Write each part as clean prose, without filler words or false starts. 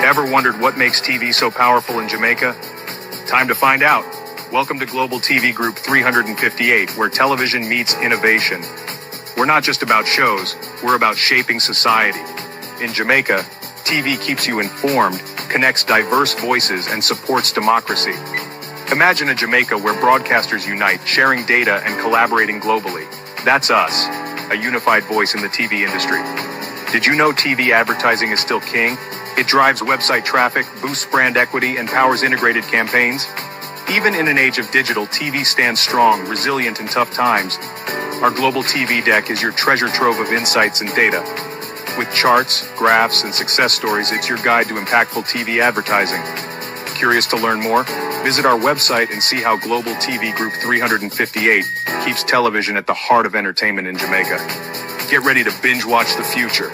Ever wondered what makes TV so powerful in Jamaica? Time to find out. Welcome to Global TV Group 358, where television meets innovation. We're not just about shows, we're about shaping society. In Jamaica, TV keeps you informed, connects diverse voices, and supports democracy. Imagine a Jamaica where broadcasters unite, sharing data and collaborating globally. That's us, a unified voice in the TV industry. Did you know TV advertising is still king? It drives website traffic, boosts brand equity, and powers integrated campaigns. Even in an age of digital, TV stands strong, resilient in tough times. Our global TV deck is your treasure trove of insights and data. With charts, graphs, and success stories, it's your guide to impactful TV advertising. Curious to learn more? Visit our website and see how Global TV Group 358 keeps television at the heart of entertainment in Jamaica. Get ready to binge watch the future.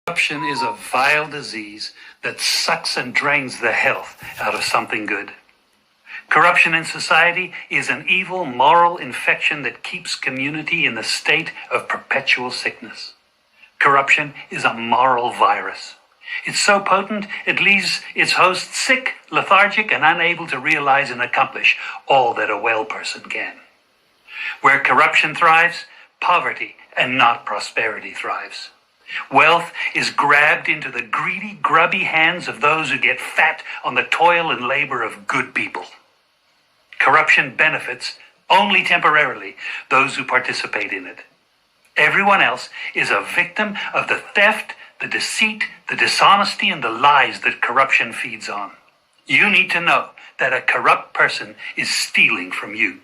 Corruption is a vile disease that sucks and drains the health out of something good. Corruption in society is an evil moral infection that keeps community in the state of perpetual sickness. Corruption is a moral virus. It's so potent, it leaves its host sick, lethargic, and unable to realize and accomplish all that a well person can. Where corruption thrives, poverty and not prosperity thrives. Wealth is grabbed into the greedy, grubby hands of those who get fat on the toil and labor of good people. Corruption benefits, only temporarily, those who participate in it. Everyone else is a victim of the theft, the deceit, the dishonesty, and the lies that corruption feeds on. You need to know that a corrupt person is stealing from you.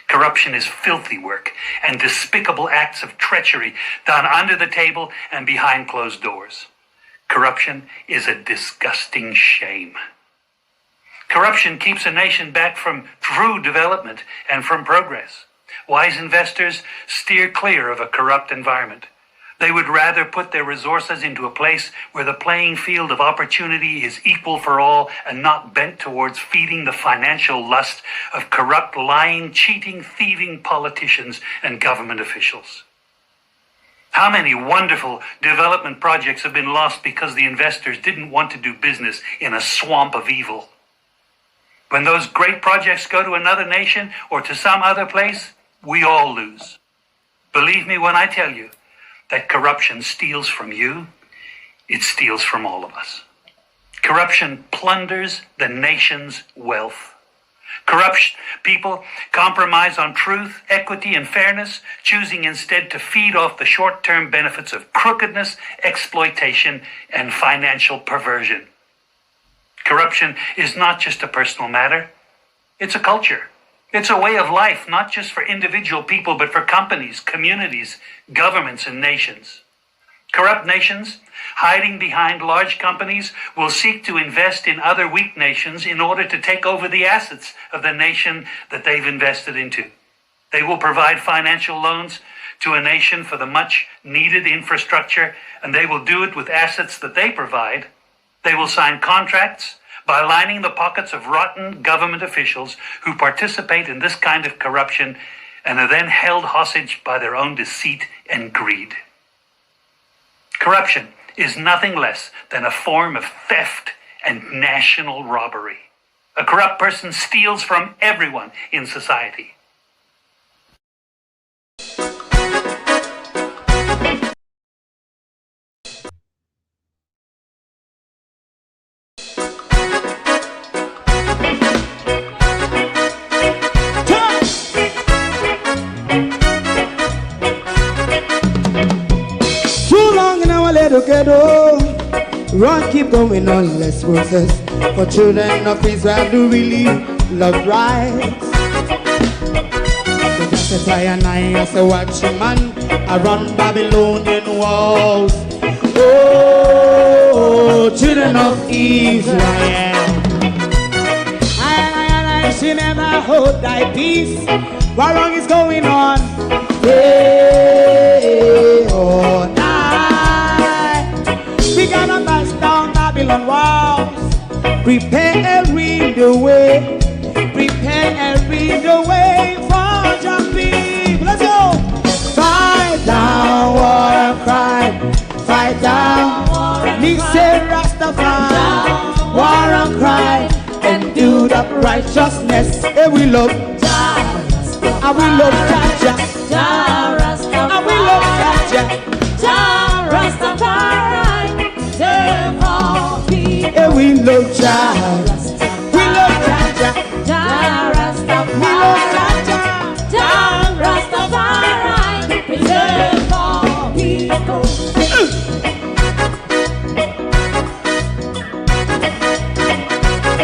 Corruption is filthy work and despicable acts of treachery done under the table and behind closed doors. Corruption is a disgusting shame. Corruption keeps a nation back from true development and from progress. Wise investors steer clear of a corrupt environment. They would rather put their resources into a place where the playing field of opportunity is equal for all and not bent towards feeding the financial lust of corrupt, lying, cheating, thieving politicians and government officials. How many wonderful development projects have been lost because the investors didn't want to do business in a swamp of evil? When those great projects go to another nation or to some other place, we all lose. Believe me when I tell you that corruption steals from you, it steals from all of us. Corruption plunders the nation's wealth. Corrupt people compromise on truth, equity, and fairness, choosing instead to feed off the short-term benefits of crookedness, exploitation, and financial perversion. Corruption is not just a personal matter, it's a culture. It's a way of life, not just for individual people, but for companies, communities, governments, and nations. Corrupt nations, hiding behind large companies, will seek to invest in other weak nations in order to take over the assets of the nation that they've invested into. They will provide financial loans to a nation for the much-needed infrastructure, and they will do it with assets that they provide. They will sign contracts by lining the pockets of rotten government officials who participate in this kind of corruption and are then held hostage by their own deceit and greed. Corruption is nothing less than a form of theft and national robbery. A corrupt person steals from everyone in society. Ghetto, run, keep going on, less process. For children of Israel who really love rights. So just a and I as a watching man around Babylonian walls. Oh, children of Israel, I should never hold thy peace. What wrong is going on? Hey, oh, we gotta bust down Babylon walls. Prepare and read the way. Prepare and read the way for your people. Let's go. Fight down war of crime. Fight say Rastafari, war and cry, and do the righteousness. Hey, we love Jah, and we love Jah, Jah Rastafari, and we love Jah, Jah Rastafari, save all people. Hey, we love Jah, we love Jah, Jah Rastafari, we love Jah, Jah Rastafari, save all people.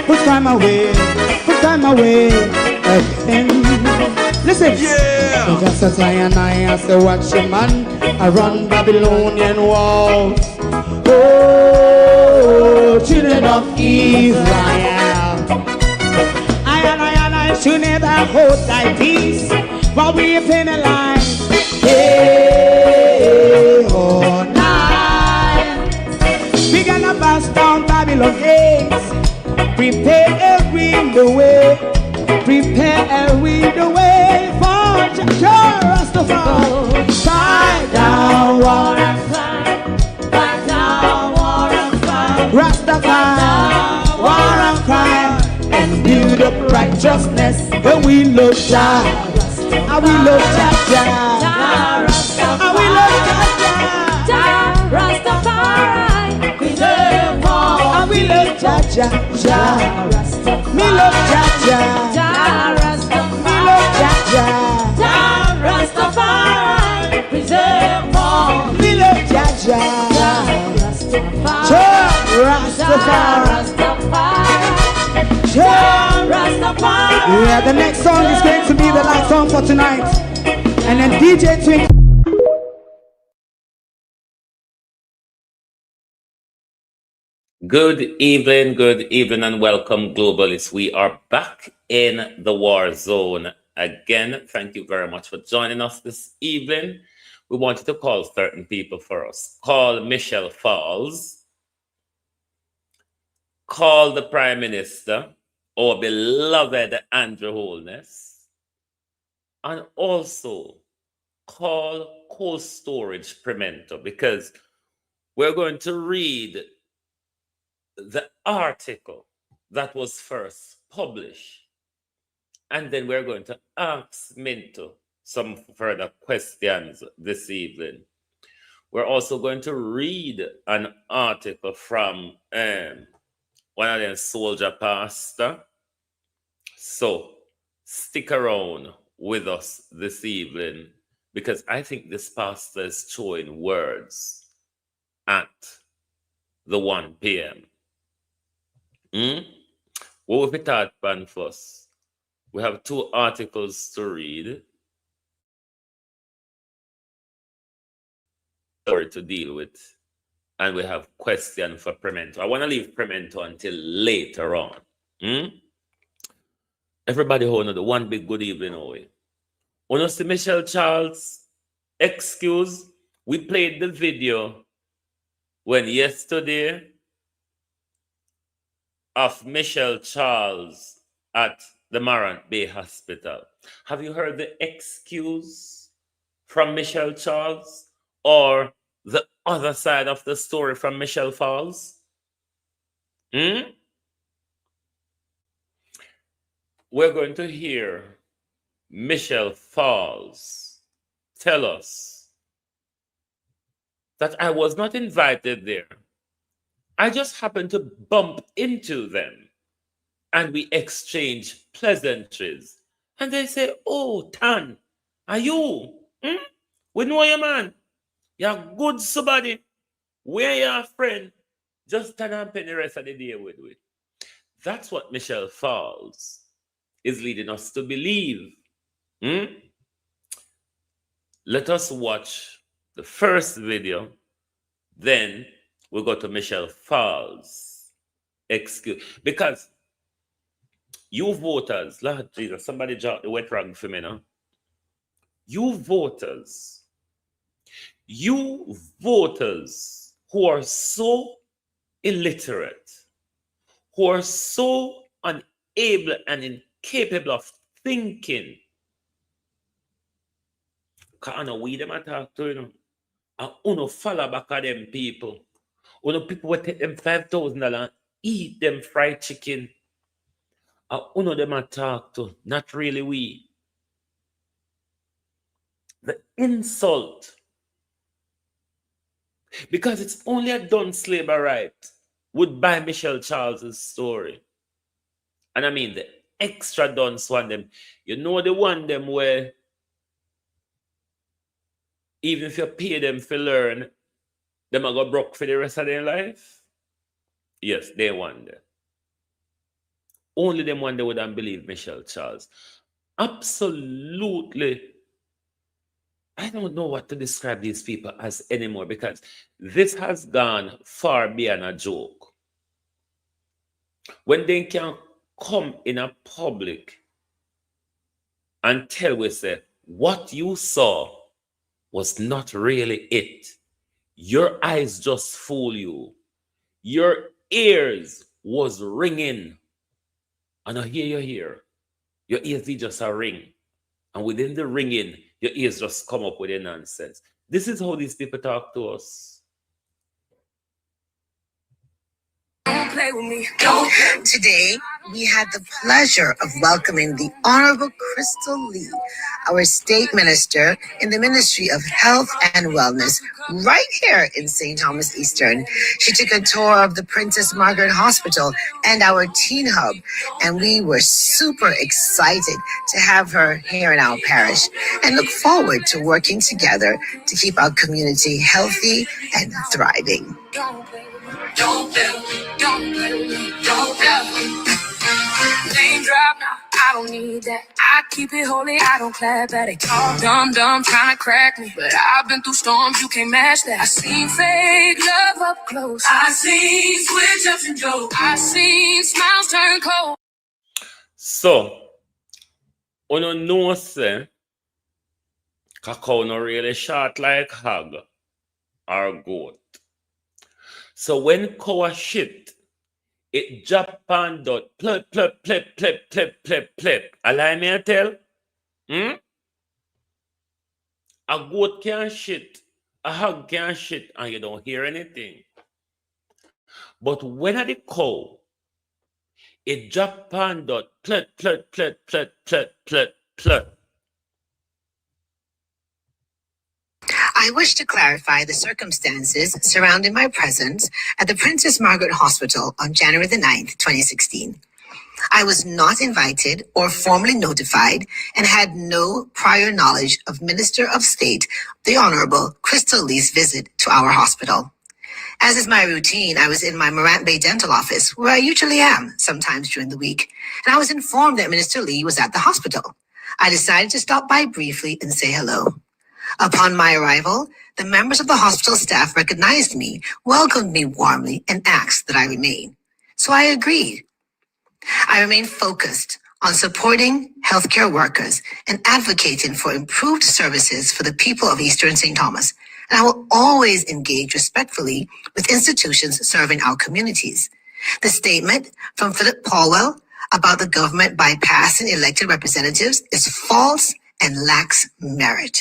Put time away again. Listen, yeah. Just as I and I as a watchman, I run Babylonian walls. Oh, children of Israel, I should never hold thy peace, but we penalize day or night. We gonna bust down Babylon gates. Prepare a window way, prepare a window way for Jah Rastafari. Fight down war and cry, fight down war and cry, Rastafari, war and cry, and build up righteousness. And we love Jah, and we love Jah, and we love Jah, Rastafari, we love all, and we love Jah, me love Jah, Rastafari, me love Jah, Rastafari, preserve all, me love Jah, Rastafari, Rastafari. Yeah, the next song is going to be the last song for tonight, and then DJ Twink. Good evening, and welcome, globalists. We are back in the war zone again. Thank you very much for joining us this evening. We want you to call certain people for us. Call Michelle Falls. Call the Prime Minister, our beloved Andrew Holness. And also call Cold Storage Pimento, because we're going to read the article that was first published, and then we're going to ask Minto some further questions this evening. We're also going to read an article from one of them soldier pastor. So stick around with us this evening, because I think this pastor is showing words at the 1 p.m. What we thought ban first? We have 2 articles to read, or to deal with, and we have question for Pimento. I want to leave Pimento until later on. Everybody hold on the one big good evening away. When you see Michelle Charles excuse, we played the video when yesterday of Michelle Charles at the Marant Bay Hospital. Have you heard the excuse from Michelle Charles, or the other side of the story from Michelle Falls? We're going to hear Michelle Falls tell us that I was not invited there. I just happened to bump into them, and we exchanged pleasantries. And they say, "Oh, Tan, are you? We know you, man. You're good, somebody. We're your friend. Just stand and spend the rest of the day with we." That's what Michelle Falls is leading us to believe. Let us watch the first video, then we'll go to Michelle Falls excuse. Because you voters, Lord Jesus, somebody dropped the wet rag for me now. You voters who are so illiterate, who are so unable and incapable of thinking. Because I know we them attack to, and uno follow back at them people. When people would take them $5,000 and eat them fried chicken, uno them I talk to, not really we. The insult. Because it's only a done slaverite would buy Michelle Charles's story. And I mean the extra dunce one them. You know the one them where even if you pay them for learn, them are go broke for the rest of their life? Yes, they wonder. Only them one they wouldn't believe Michelle Charles. Absolutely. I don't know what to describe these people as anymore because this has gone far beyond a joke. When they can come in a public and tell we say what you saw was not really it. Your eyes just fool you. Your ears was ringing. And I hear you hear. Your ears did just a ring. And within the ringing, your ears just come up with a nonsense. This is how these people talk to us. Don't play with me. Today, we had the pleasure of welcoming the Honorable Crystal Lee, our state minister in the Ministry of Health and Wellness, right here in St. Thomas Eastern. She took a tour of the Princess Margaret Hospital and our teen hub, and we were super excited to have her here in our parish and look forward to working together to keep our community healthy and thriving. Don't play with me. Don't play with me. Don't play with me. Don't play with me. Name drop, I don't need that. I keep it holy, I don't clap at it. All dumb, trying to crack me. But I've been through storms, you can't match that. I seen fake love up close. I seen switch ups and jokes. I seen smiles turn cold. So, uno know say, cacao no really short like hog or goat. So when cow shit, it Japan dot plep plep plep plep plep plep plep. Allow me to tell? A goat can shit, a hog can shit, and you don't hear anything. But when at the cow, it Japan dot plep plep plep plep plep plep plep. I wish to clarify the circumstances surrounding my presence at the Princess Margaret Hospital on January the 9th, 2016. I was not invited or formally notified and had no prior knowledge of Minister of State, the Honorable Crystal Lee's visit to our hospital. As is my routine, I was in my Morant Bay dental office, where I usually am sometimes during the week, and I was informed that Minister Lee was at the hospital. I decided to stop by briefly and say hello. Upon my arrival, the members of the hospital staff recognized me, welcomed me warmly, and asked that I remain. So I agreed. I remain focused on supporting healthcare workers and advocating for improved services for the people of Eastern St. Thomas. And I will always engage respectfully with institutions serving our communities. The statement from Philip Paulwell about the government bypassing elected representatives is false and lacks merit.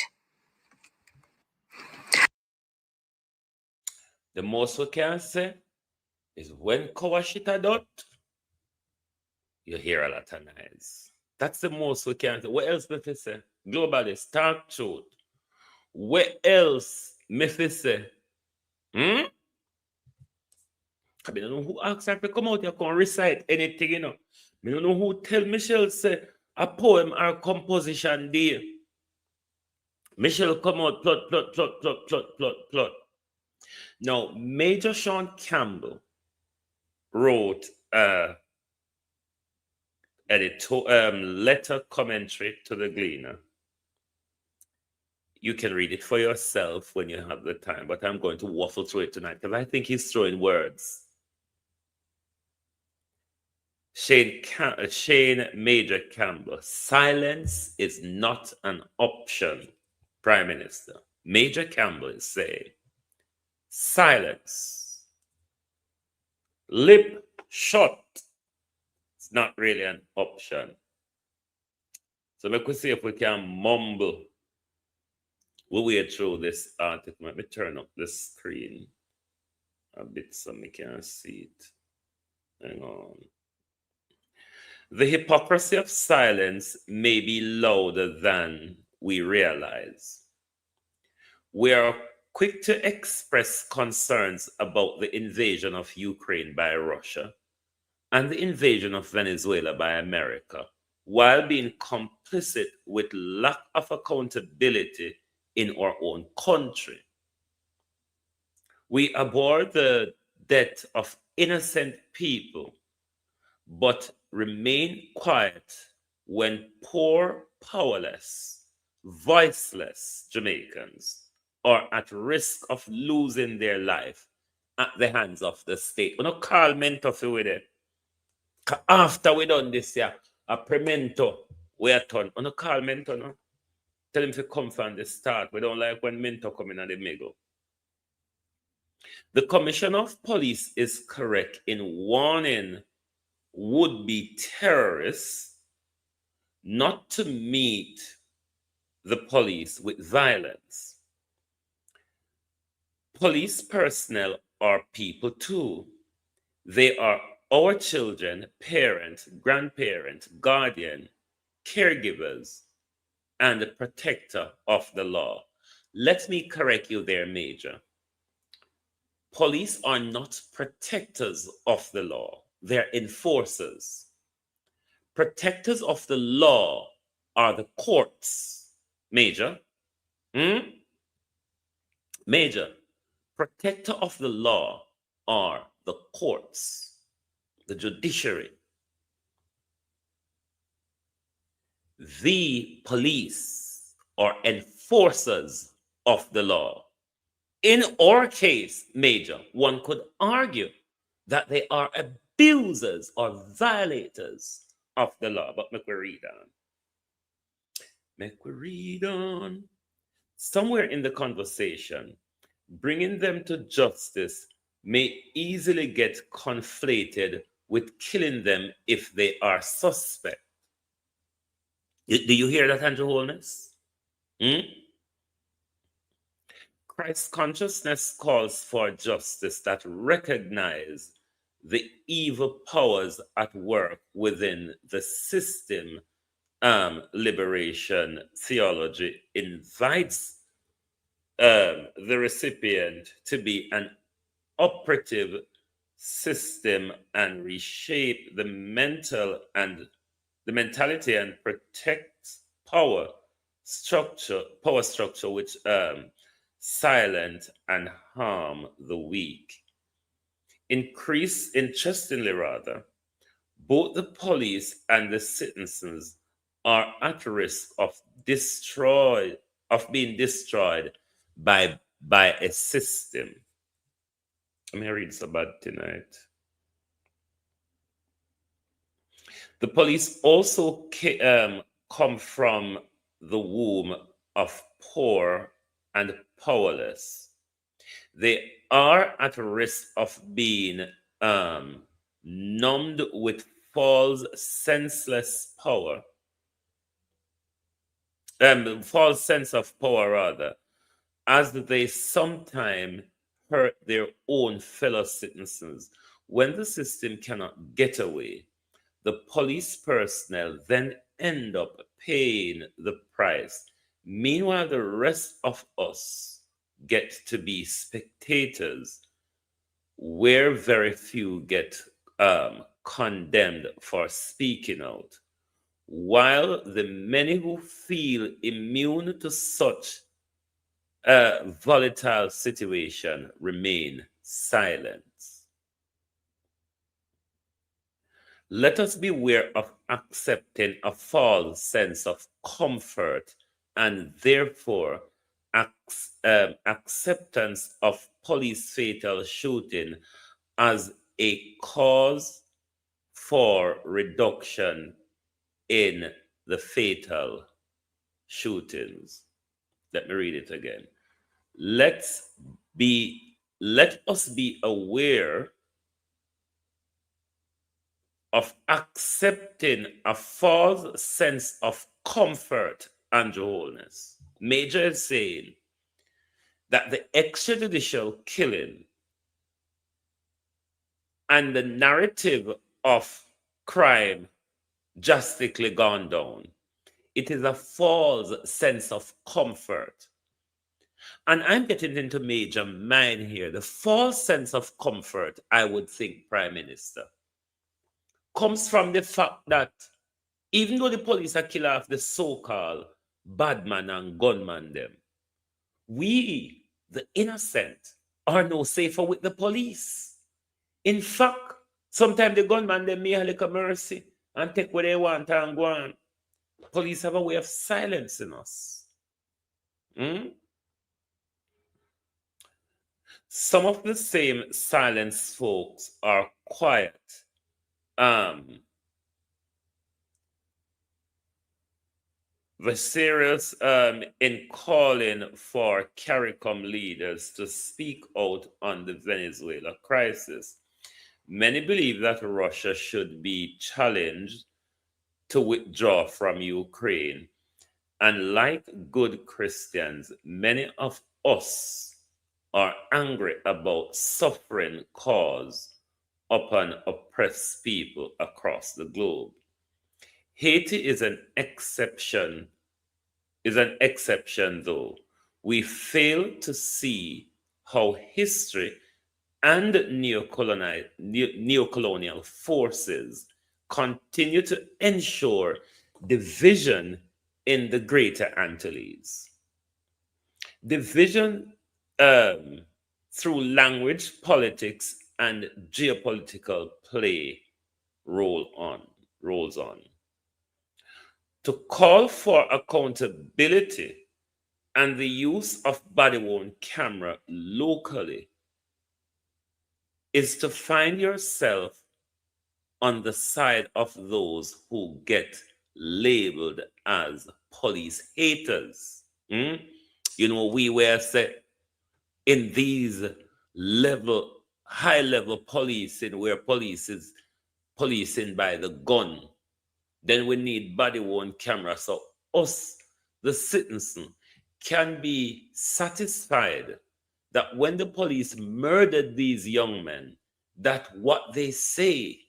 The most we can say is when cow shit a dot, you hear a lot of noise. That's the most we can say. What else me fi say? Globalist, talk truth. What else me fi say? I don't know who asked her to come out here and recite anything, you know. I don't know who tell Michelle say a poem or composition day. Michelle come out, plot. Now, Major Sean Campbell wrote a letter commentary to the Gleaner. You can read it for yourself when you have the time, but I'm going to waffle through it tonight because I think he's throwing words. Shane Major Campbell, silence is not an option, Prime Minister. Major Campbell is saying, silence, lip shut, it's not really an option. So let me see if we can mumble. We'll wait through this article. Let me turn up the screen a bit so we can see it. Hang on. The hypocrisy of silence may be louder than we realize. We are quick to express concerns about the invasion of Ukraine by Russia and the invasion of Venezuela by America, while being complicit with lack of accountability in our own country. We abhor the death of innocent people, but remain quiet when poor, powerless, voiceless Jamaicans are at risk of losing their life at the hands of the state. We don't call mentor with it. After we done this, yeah, a premento, we are done. We don't call mentor, no. Tell him to come from the start. We don't like when mentor come in and they middle. The Commissioner of Police is correct in warning would-be terrorists not to meet the police with violence. Police personnel are people too. They are our children, parents, grandparents, guardian, caregivers, and the protector of the law. Let me correct you there, Major. Police are not protectors of the law. They're enforcers. Protectors of the law are the courts, Major. Major, protector of the law are the courts, the judiciary. The police are enforcers of the law. In our case, Major, one could argue that they are abusers or violators of the law. But make we read on. Make we read on. Somewhere in the conversation, bringing them to justice may easily get conflated with killing them if they are suspect. Do you hear that, Andrew Holness? Christ consciousness calls for justice that recognize the evil powers at work within the system. Liberation theology invites the recipient to be an operative system and reshape the mentality and protect power structure which silent and harm the weak. Interestingly, both the police and the citizens are at risk of being destroyed by a system. Let me read so bad tonight. The police also come from the womb of poor and powerless. They are at risk of being numbed with false, senseless power. False sense of power, rather, as they sometimes hurt their own fellow citizens. When the system cannot get away, the police personnel then end up paying the price. Meanwhile, the rest of us get to be spectators, where very few get condemned for speaking out, while the many who feel immune to such a volatile situation remain silent. Let us beware of accepting a false sense of comfort and therefore acceptance of police fatal shooting as a cause for reduction in the fatal shootings. Let me read it again. Let us be aware of accepting a false sense of comfort and wholeness. Major is saying that the extrajudicial killing and the narrative of crime drastically gone down. It is a false sense of comfort. And I'm getting into major mine here. The false sense of comfort, I would think, Prime Minister, comes from the fact that even though the police are killing off the so-called badman and gunman them, we, the innocent, are no safer with the police. In fact, sometimes the gunman them may have like a mercy and take what they want and go on. Police have a way of silencing us. Hmm? Some of the same silenced folks are quiet. We're serious in calling for CARICOM leaders to speak out on the Venezuela crisis. Many believe that Russia should be challenged to withdraw from Ukraine. And like good Christians, many of us are angry about suffering caused upon oppressed people across the globe. Haiti is an exception, though. We fail to see how history and neocolonial forces continue to ensure division in the Greater Antilles. Division through language, politics, and geopolitical play rolls on. To call for accountability and the use of body-worn camera locally is to find yourself on the side of those who get labeled as police haters. You know, we were set in these high level policing where police is policing by the gun. Then we need body worn camera. So us, the citizen, can be satisfied that when the police murdered these young men, that what they say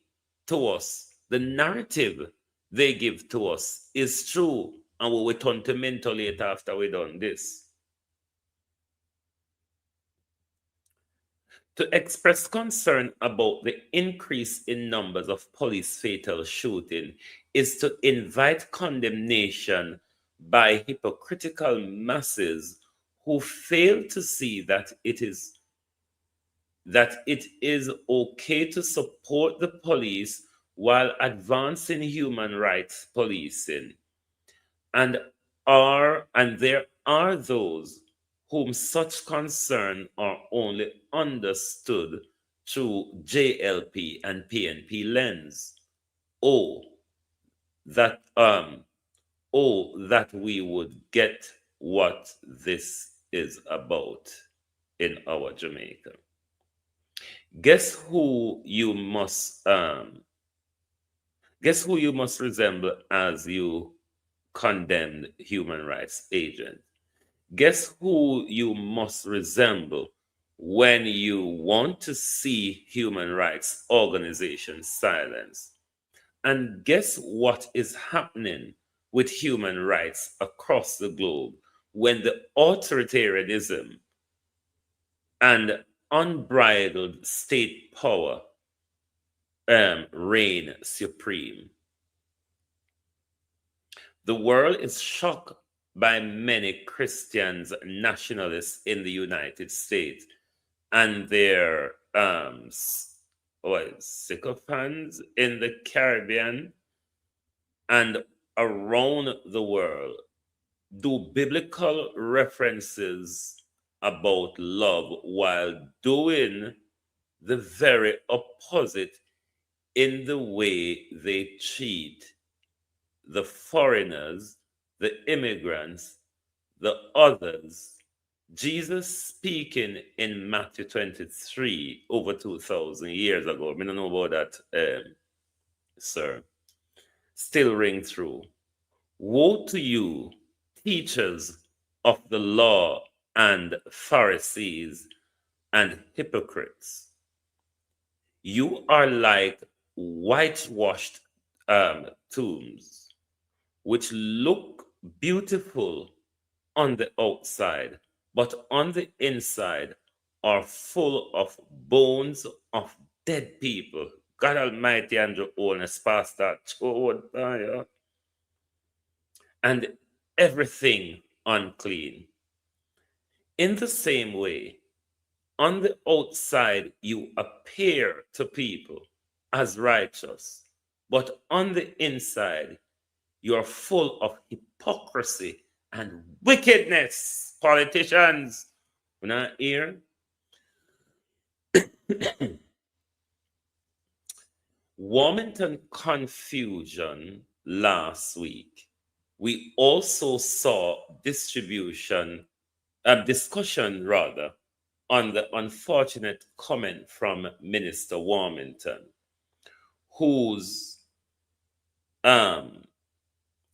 to us, the narrative they give to us is true, and we will turn to mental later after we done this. To express concern about the increase in numbers of police fatal shooting is to invite condemnation by hypocritical masses who fail to see that it is okay to support the police while advancing human rights policing. And there are those whom such concern are only understood through JLP and PNP lens. That we would get what this is about in our Jamaica. Guess who you must resemble as you condemned human rights agent? Guess who you must resemble when you want to see human rights organizations silenced? And guess what is happening with human rights across the globe when the authoritarianism and unbridled state power reign supreme? The world is shocked by many Christians nationalists in the United States and their sycophants in the Caribbean and around the world do biblical references about love while doing the very opposite in the way they treat the foreigners, the immigrants, the others. Jesus speaking in Matthew 23 over 2,000 years ago. I don't know about that, sir. Still ring through. Woe to you, teachers of the law and Pharisees and hypocrites. You are like whitewashed tombs, which look beautiful on the outside, but on the inside are full of bones of dead people. God Almighty, Andrew Holness, Pastor Chode, and everything unclean. In the same way, on the outside you appear to people as righteous, but on the inside you are full of hypocrisy and wickedness. Politicians, when I hear Warmington confusion last week, we also saw discussion rather, on the unfortunate comment from Minister Warmington, whose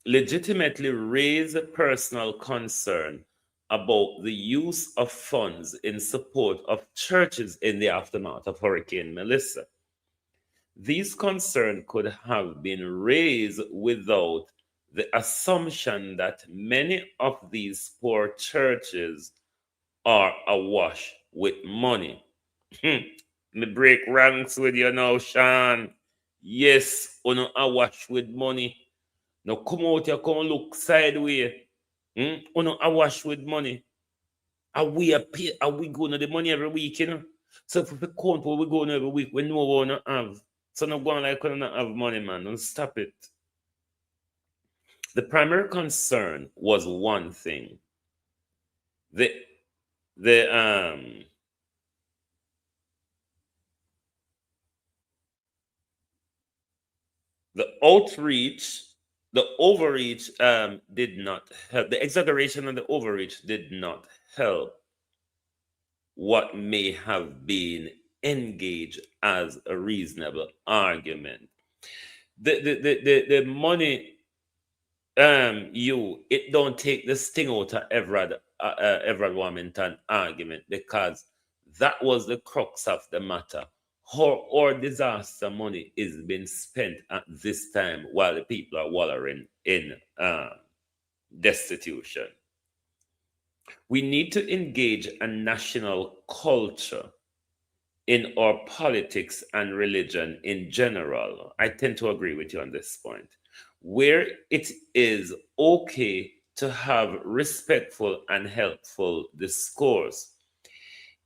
legitimately raised a personal concern about the use of funds in support of churches in the aftermath of Hurricane Melissa. These concerns could have been raised without the assumption that many of these poor churches are awash with money. Me break ranks with you now, Sean. Yes, uno awash with money. Now come out here, come look sideways. Uno awash with money. Are we going to the money every week, you know? So if we count what we going every week, we know what we don't have. So no going like we don't have money, man. Don't stop it. The primary concern was one thing. The outreach, the overreach did not help. The exaggeration and the overreach did not help what may have been engaged as a reasonable argument. The money it don't take the sting out of Everard Warmington argument, because that was the crux of the matter. Our disaster money is being spent at this time while the people are wallowing in destitution. We need to engage a national culture in our politics and religion in general. I tend to agree with you on this point, where it is okay to have respectful and helpful discourse.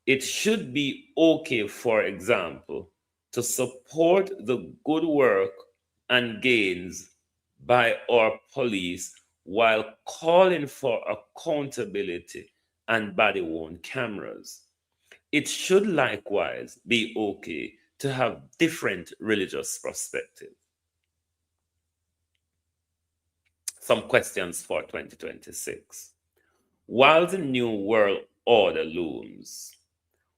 It should be okay, for example, to support the good work and gains by our police while calling for accountability and body worn cameras. It should likewise be okay to have different religious perspectives. Some questions for 2026. While the new world order looms,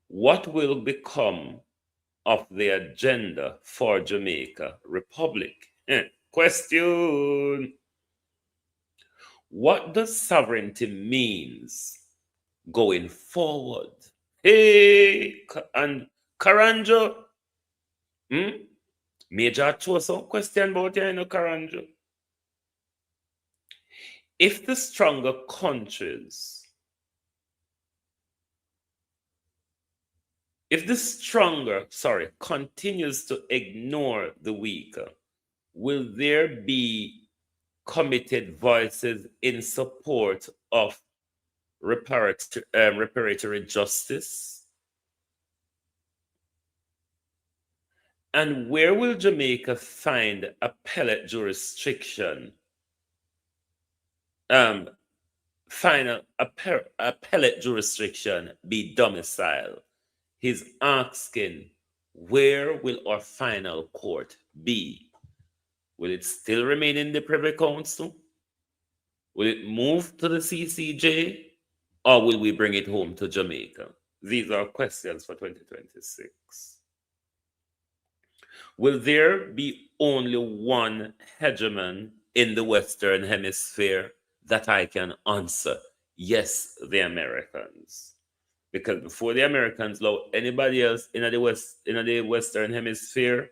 what will become of the agenda for Jamaica Republic? Question. What does sovereignty means going forward? Hey, and Karanjo, Major chose some question about you, Karanjo. If the stronger countries, continues to ignore the weaker, will there be committed voices in support of reparatory justice? And where will Jamaica find appellate jurisdiction? Appellate jurisdiction be domicile? He's asking, where will our final court be? Will it still remain in the Privy Council? Will it move to the CCJ? Or will we bring it home to Jamaica? These are questions for 2026. Will there be only one hegemon in the Western Hemisphere? That I can answer. Yes, the Americans. Because before the Americans allow anybody else in the Western Hemisphere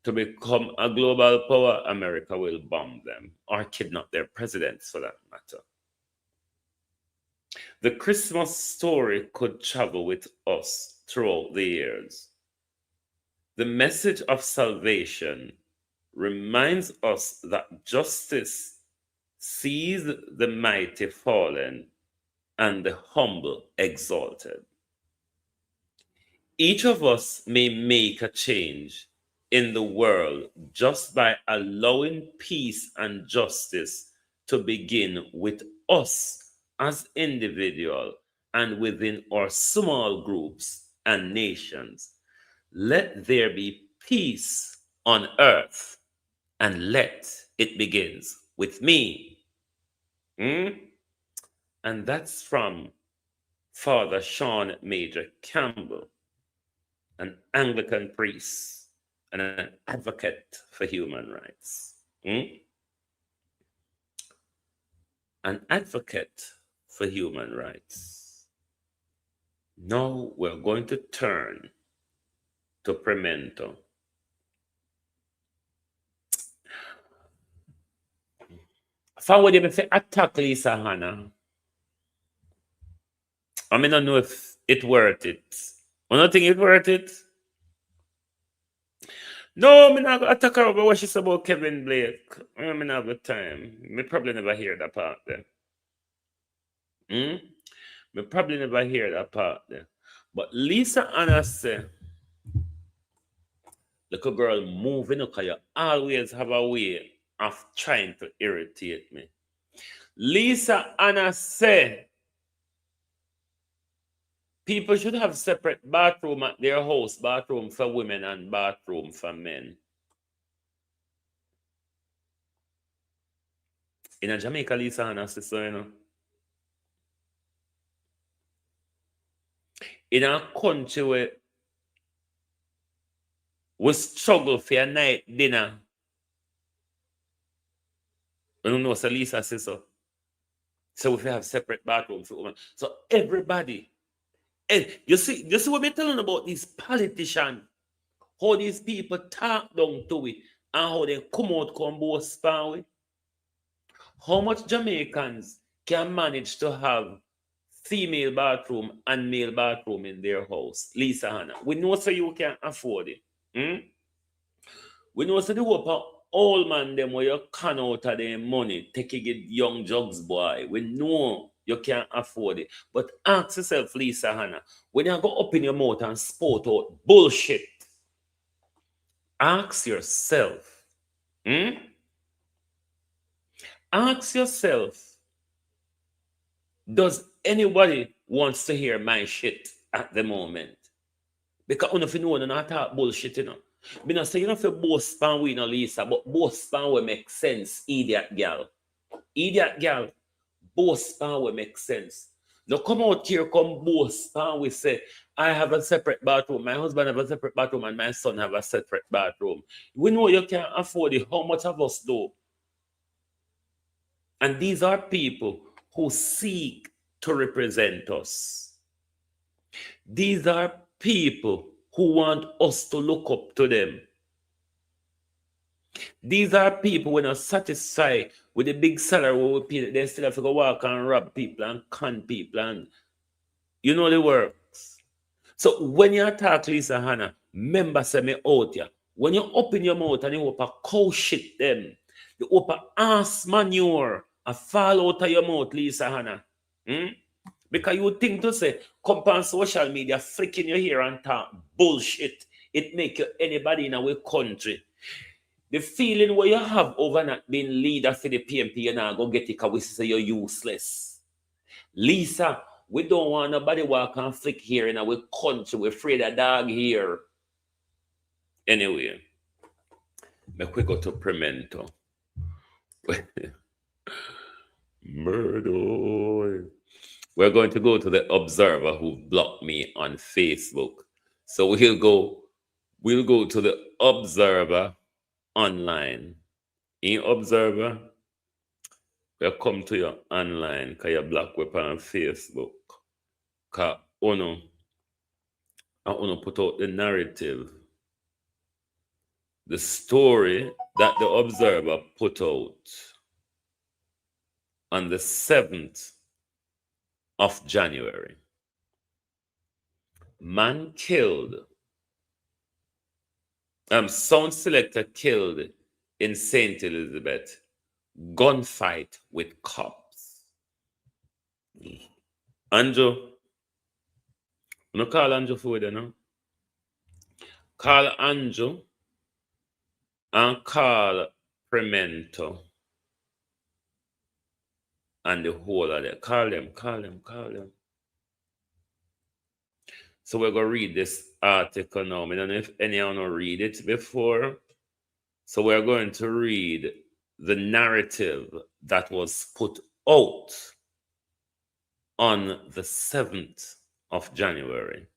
to become a global power, America will bomb them or kidnap their presidents for that matter. The Christmas story could travel with us throughout the years. The message of salvation reminds us that justice sees the mighty fallen and the humble exalted. Each of us may make a change in the world just by allowing peace and justice to begin with us as individuals and within our small groups and nations. Let there be peace on earth, and let it begins with me. And that's from Father Sean Major Campbell, an Anglican priest and an advocate for human rights. An advocate for human rights. Now we're going to turn to Premento. If I would even say attack Lisa Hannah, I mean, I don't know if it's worth it. I don't think it's worth it. No, I'm not going to attack her over what she said about Kevin Blake. I'm not have the time. Me probably never hear that part there. Me probably never hear that part there. But Lisa Anna said, little girl, moving because you always have a way of trying to irritate me. Lisa Anna said, people should have separate bathroom at their house, bathroom for women and bathroom for men. In a Jamaica, Lisa Anna said so, you know. In a country where we struggle for a night dinner, I don't know, so Lisa says so. So we have separate bathrooms for women. So everybody, and you see what we're telling about these politicians, how these people talk down to it, and how they come out come boast span with. How much Jamaicans can manage to have female bathroom and male bathroom in their house? Lisa Hannah, we know so you can afford it. We know so the hope of all man them where you can out of their money, taking it young jugs boy. We know you can't afford it. But ask yourself, Lisa Hannah, when you go up in your mouth and spout out bullshit, ask yourself, ask yourself, does anybody wants to hear my shit at the moment? Because if you know, you're not talk bullshit, you know. Me not say you don't feel both span we no Lisa, but both span will make sense, idiot girl. Idiot girl, both span will make sense. Now come out here, come both span we say, I have a separate bathroom, my husband have a separate bathroom, and my son have a separate bathroom. We know you can't afford it. How much of us do? And these are people who seek to represent us. These are people who want us to look up to them. These are people who are not satisfied with the big salary we pay. They still have to go walk and rob people and con people, and you know the works. So when you attack Lisa Hannah, remember say me out here. When you open your mouth and you open cow shit them, you open ass manure and fall out of your mouth, Lisa Hannah. Because you think to say, come on social media, flicking your hair and talk bullshit. It make you anybody in our country. The feeling where you have over not being leader for the PMP, you now go get it because we say you're useless. Lisa, we don't want nobody walk and flick here in our country. We're afraid of dog here. Anyway, make we go to Premento. Murder. We're going to go to the Observer who blocked me on Facebook. So we'll go to the Observer online. In Observer, we'll come to your online because you're blocked with on Facebook. Because Uno put out the narrative, the story that the Observer put out on the 7th of January. Man killed, sound selector killed in St. Elizabeth, gunfight with cops. Andrew, no call Andrew for you, no? Call Andrew and call Premento and the whole of them. Call them. So we're going to read this article now. I don't know if anyone will read it before. So we're going to read the narrative that was put out on the 7th of January.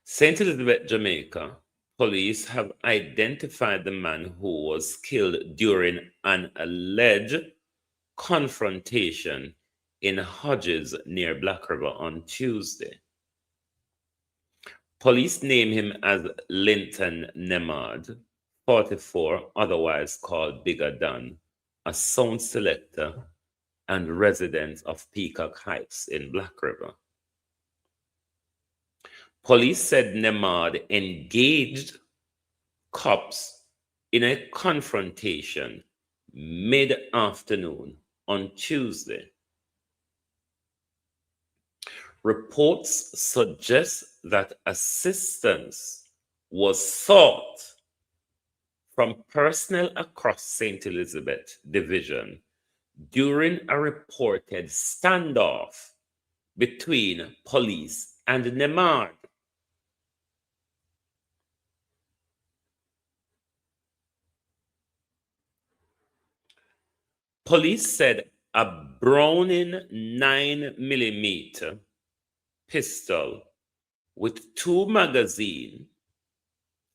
St. Elizabeth, Jamaica, police have identified the man who was killed during an alleged confrontation in Hodges near Black River on Tuesday. Police name him as Linton Nemard, 44, otherwise called Bigger Dan, a sound selector and resident of Peacock Heights in Black River. Police said Nemard engaged cops in a confrontation mid-afternoon on Tuesday. Reports suggest that assistance was sought from personnel across St. Elizabeth Division during a reported standoff between police and Nemard. Police said a Browning 9mm pistol with 2 magazines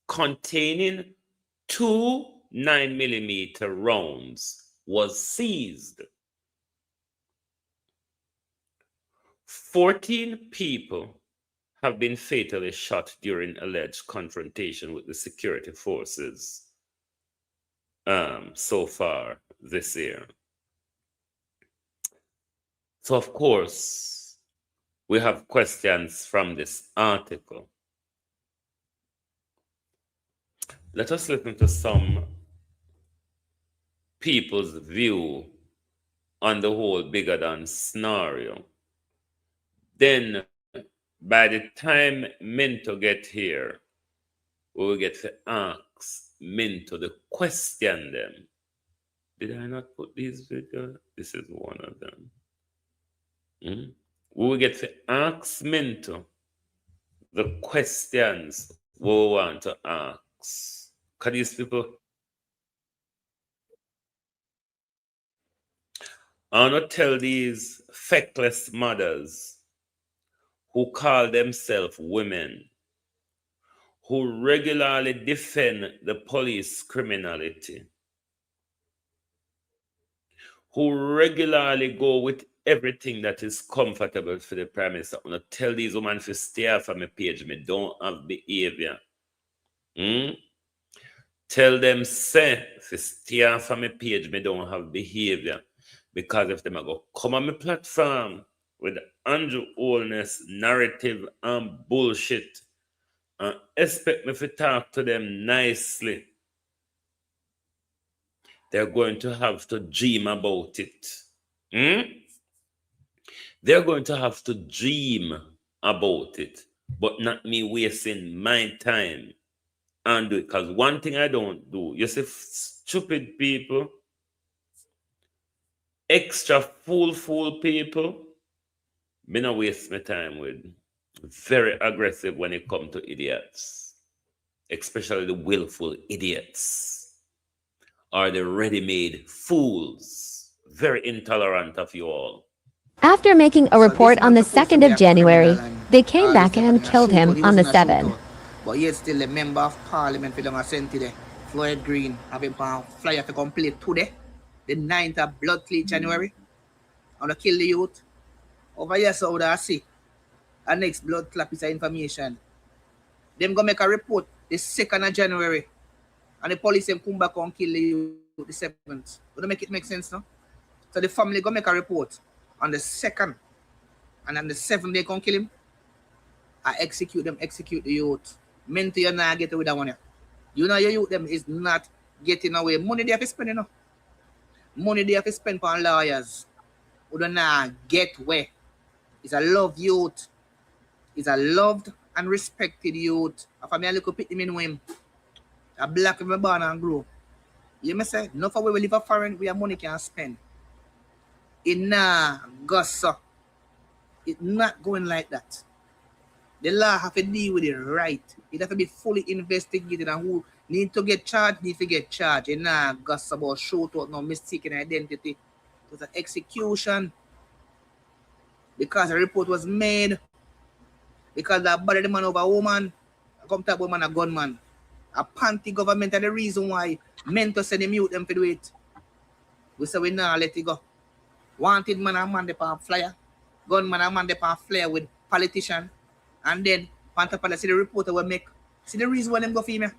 containing 2 9mm rounds was seized. 14 people have been fatally shot during alleged confrontation with the security forces so far this year. So, of course, we have questions from this article. Let us listen to some people's view on the whole Bigger Dan scenario. Then, by the time Minto get here, we will get to ask Minto the question them. Did I not put these videos? This is one of them. We will get to ask Minto the questions we want to ask. Because these people, I want to tell these feckless mothers who call themselves women, who regularly defend the police criminality, who regularly go with everything that is comfortable for the Prime Minister. I'm going to tell these women to stay off of my page. Me don't have behavior. Tell them, say, to stay off of my page. Me don't have behavior. Because if they go come on my platform with Andrew Holness narrative and bullshit and expect me to talk to them nicely, they're going to have to dream about it. They're going to have to dream about it, but not me wasting my time and do it. Because one thing I don't do, you see, stupid people, extra fool people, me not waste my time with. Very aggressive when it comes to idiots, especially the willful idiots or the ready-made fools. Very intolerant of you all. After making a report on the 2nd of January, they came back and killed him on the 7th. But yet still a member of parliament for the sent today. Floyd Green having a flyer to complete today, the 9th of blood clean January. I want to kill the youth. Over here, so I see. And next blood clot piece of information. Them go make a report the 2nd of January. And the police them come back and kill you the 7th. Would that make it make sense, no? So the family go make a report on the 2nd. And on the 7th they come kill him. I execute the youth. Men to you not get away with that one. You know your youth them is not getting away. Money they have to spend, you know. Money they have to spend on lawyers. Who do not get where. It's a loved youth. It's a loved and respected youth. If I may look up at him in him. A black of born and grow. You may say, no for we live a foreign, we have money can spend. It nah gossip. It's not going like that. The law have to deal with it right. It have to be fully investigated, and who need to get charged, need to get charged. It nah gossip about shoot out, no mistaken identity. It was an execution. Because a report was made. Because that body the man over a woman. Come to a woman a gunman. A panty government and the reason why men to send them mute them to do it. We say we now let it go. Wanted man and man they pan flyer. Gunman and man they pan flyer with politician. And then Pantapala see the reporter will make. See the reason why them go for him.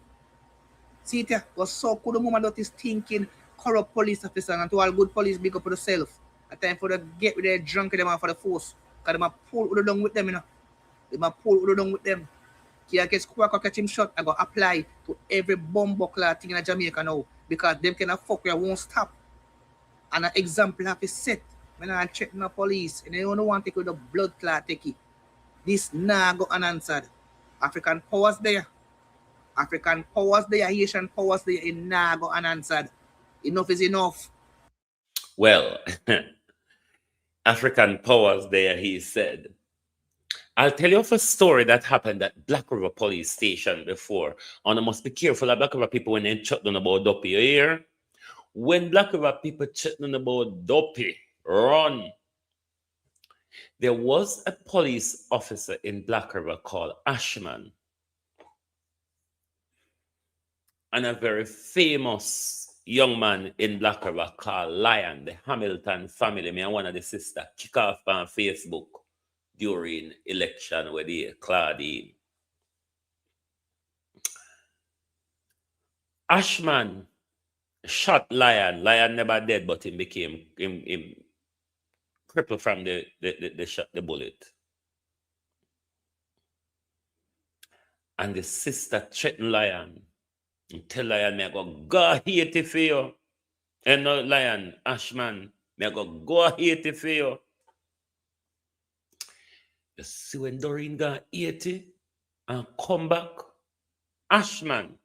See it here. Because so could the woman that is thinking corrupt police officer and to all good police big up for themselves. A time for the get with their drunk them for the force. Because they pull Udo down with them, you know. They pull Udo down with them. He gets quack or catch him shot. I go apply to every bomb buckler thing in Jamaica now. Because them kind of fuck where won't stop. And an example have to set. When I check the police and they don't want to take with the blood clot take it. This nah go unanswered. African powers there. African powers there, Haitian powers there, it nah go unanswered. Enough is enough. Well, African powers there, he said. I'll tell you of a story that happened at Black River Police Station before. And I must be careful of Black River people when they chat down about Duppy. You hear? When Black River people chat down about Duppy, run. There was a police officer in Black River called Ashman. And a very famous young man in Black River called Lion, the Hamilton family. Me and one of the sisters kick off on Facebook during election where they Claudine. Ashman shot Lion. Lion never dead, but him became him crippled from the shot, the bullet. And the sister threatened Lion and tell Lion, me I go Haiti for you. And no Lion, Ashman, me I go Haiti for you. You see when Doreen go Haiti and come back, Ashman,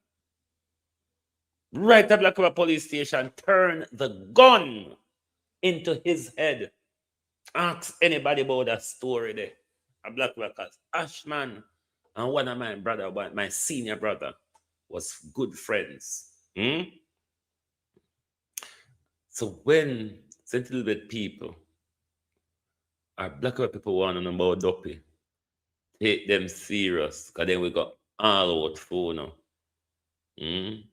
right at Black River Police Station, turn the gun into his head. Ask anybody about that story there. A Black River Ashman and one of my brother, my senior brother, was good friends. So when St. Elizabeth people, our Black River people want to know about Duppy, take them serious, because then we got all out for now. And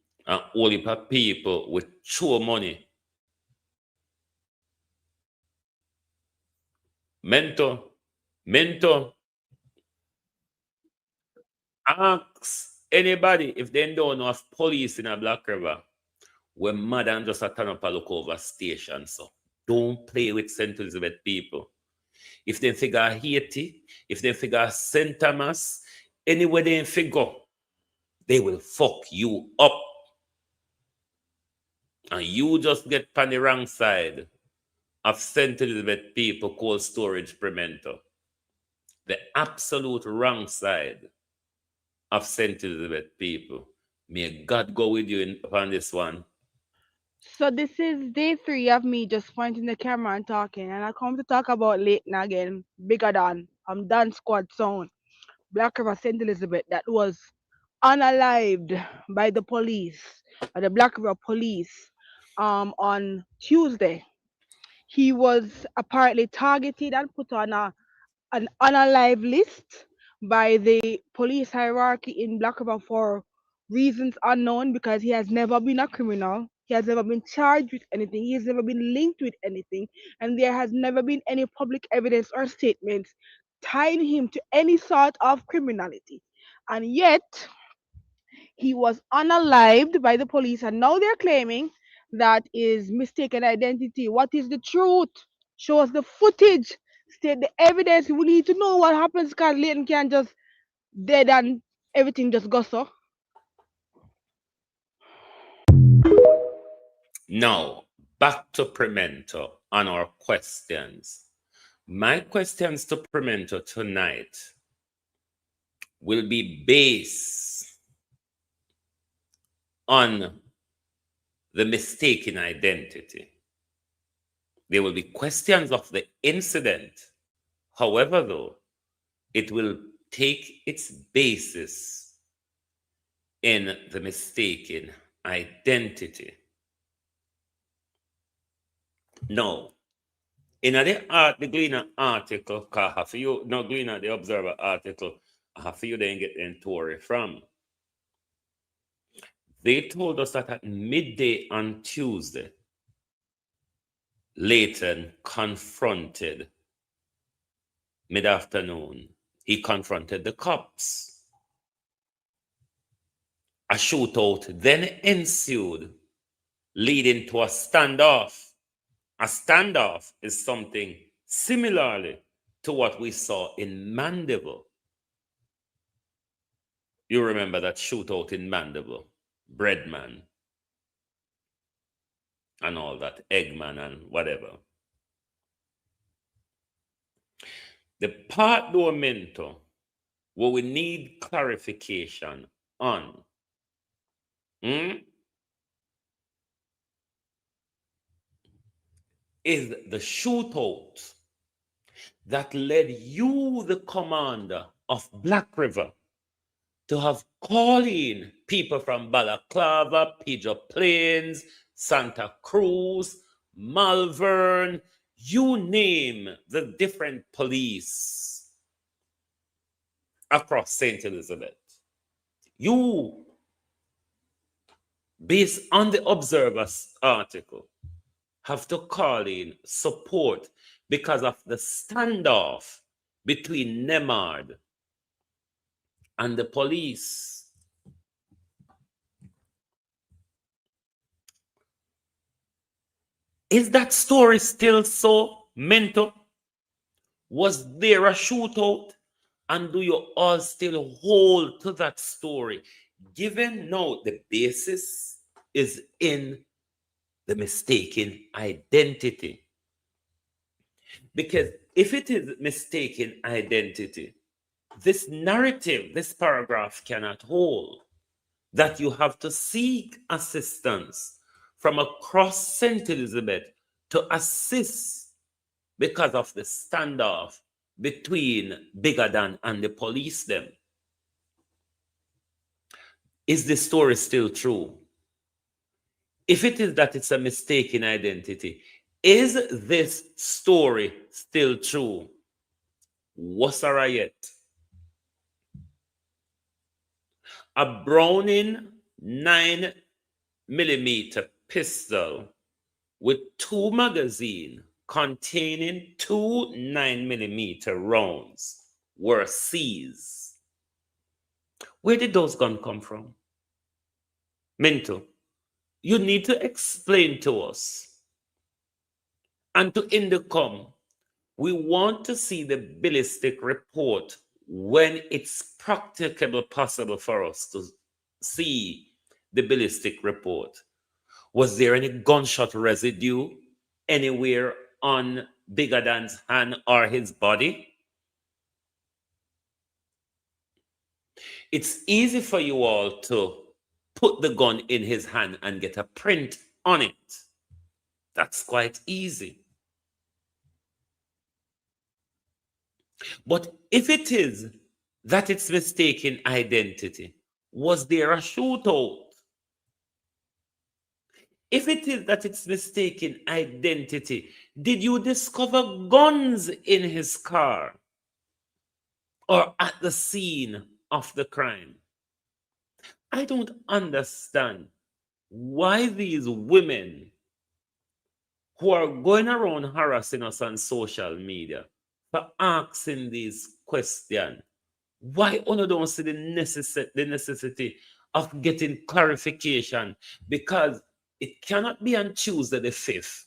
only for people with show money. Mentor, ask anybody if they don't know of police in a Black River. We're mad and just a turn up a look over station. So don't play with St. Elizabeth people. If they figure Haiti, if they figure St. Thomas, anywhere they figure, they will fuck you up. And you just get on the wrong side of St. Elizabeth people cold storage Premento. The absolute wrong side of St. Elizabeth people. May God go with you on this one. So this is day 3 of me just pointing the camera and talking, and I come to talk about Leighton again, bigger than Dan Squad Sound, Black River St. Elizabeth, that was unalived by the police, by the Black River police, on Tuesday. He was apparently targeted and put on an unalive list by the police hierarchy in Black River for reasons unknown, because he has never been a criminal. He has never been charged with anything. He has never been linked with anything. And there has never been any public evidence or statements tying him to any sort of criminality. And yet, he was unalived by the police, and now they're claiming that is mistaken identity. What is the truth? Show us the footage, state the evidence. We need to know what happens because Leighton can't just dead and everything just goes so. Now, back to Premento on our questions. My questions to Premento tonight will be based on the mistaken identity. There will be questions of the incident. However, though, it will take its basis in the mistaken identity. Now, in the Gleaner article, Gleaner, the Observer article, I have for you then get the story from. They told us that at midday on Tuesday, Leighton confronted, mid-afternoon, he confronted the cops. A shootout then ensued, leading to a standoff. A standoff is something similarly to what we saw in Mandeville. You remember that shootout in Mandeville, Breadman, and all that, Eggman and whatever. The part Mento, what we need clarification on, is the shootout that led you, the commander of Black River, to have called in people from Balaclava, Pigeon Plains, Santa Cruz, Malvern, you name the different police across St. Elizabeth. You, based on the Observer's article, have to call in support because of the standoff between Nemard and the police. Is that story still so mental? Was there a shootout? And do you all still hold to that story? Given now the basis is in the mistaken identity. Because if it is mistaken identity, this narrative, this paragraph cannot hold. That you have to seek assistance from across St. Elizabeth to assist because of the standoff between Bigger Than and the police them. Is the story still true? If it is that it's a mistaken identity, is this story still true? What's a riot? A Browning 9mm pistol with 2 magazines containing 2 9mm rounds were seized. Where did those guns come from? Minto, you need to explain to us. And to Indicom, we want to see the ballistic report when it's practicable possible for us to see the ballistic report. Was there any gunshot residue anywhere on Bigger Than's hand or his body? It's easy for you all to put the gun in his hand and get a print on it. That's quite easy. But if it is that it's mistaken identity, was there a shootout? If it is that it's mistaken identity, did you discover guns in his car or at the scene of the crime? I don't understand why these women who are going around harassing us on social media for asking these questions, why you don't see the necessity of getting clarification? Because it cannot be on Tuesday the 5th.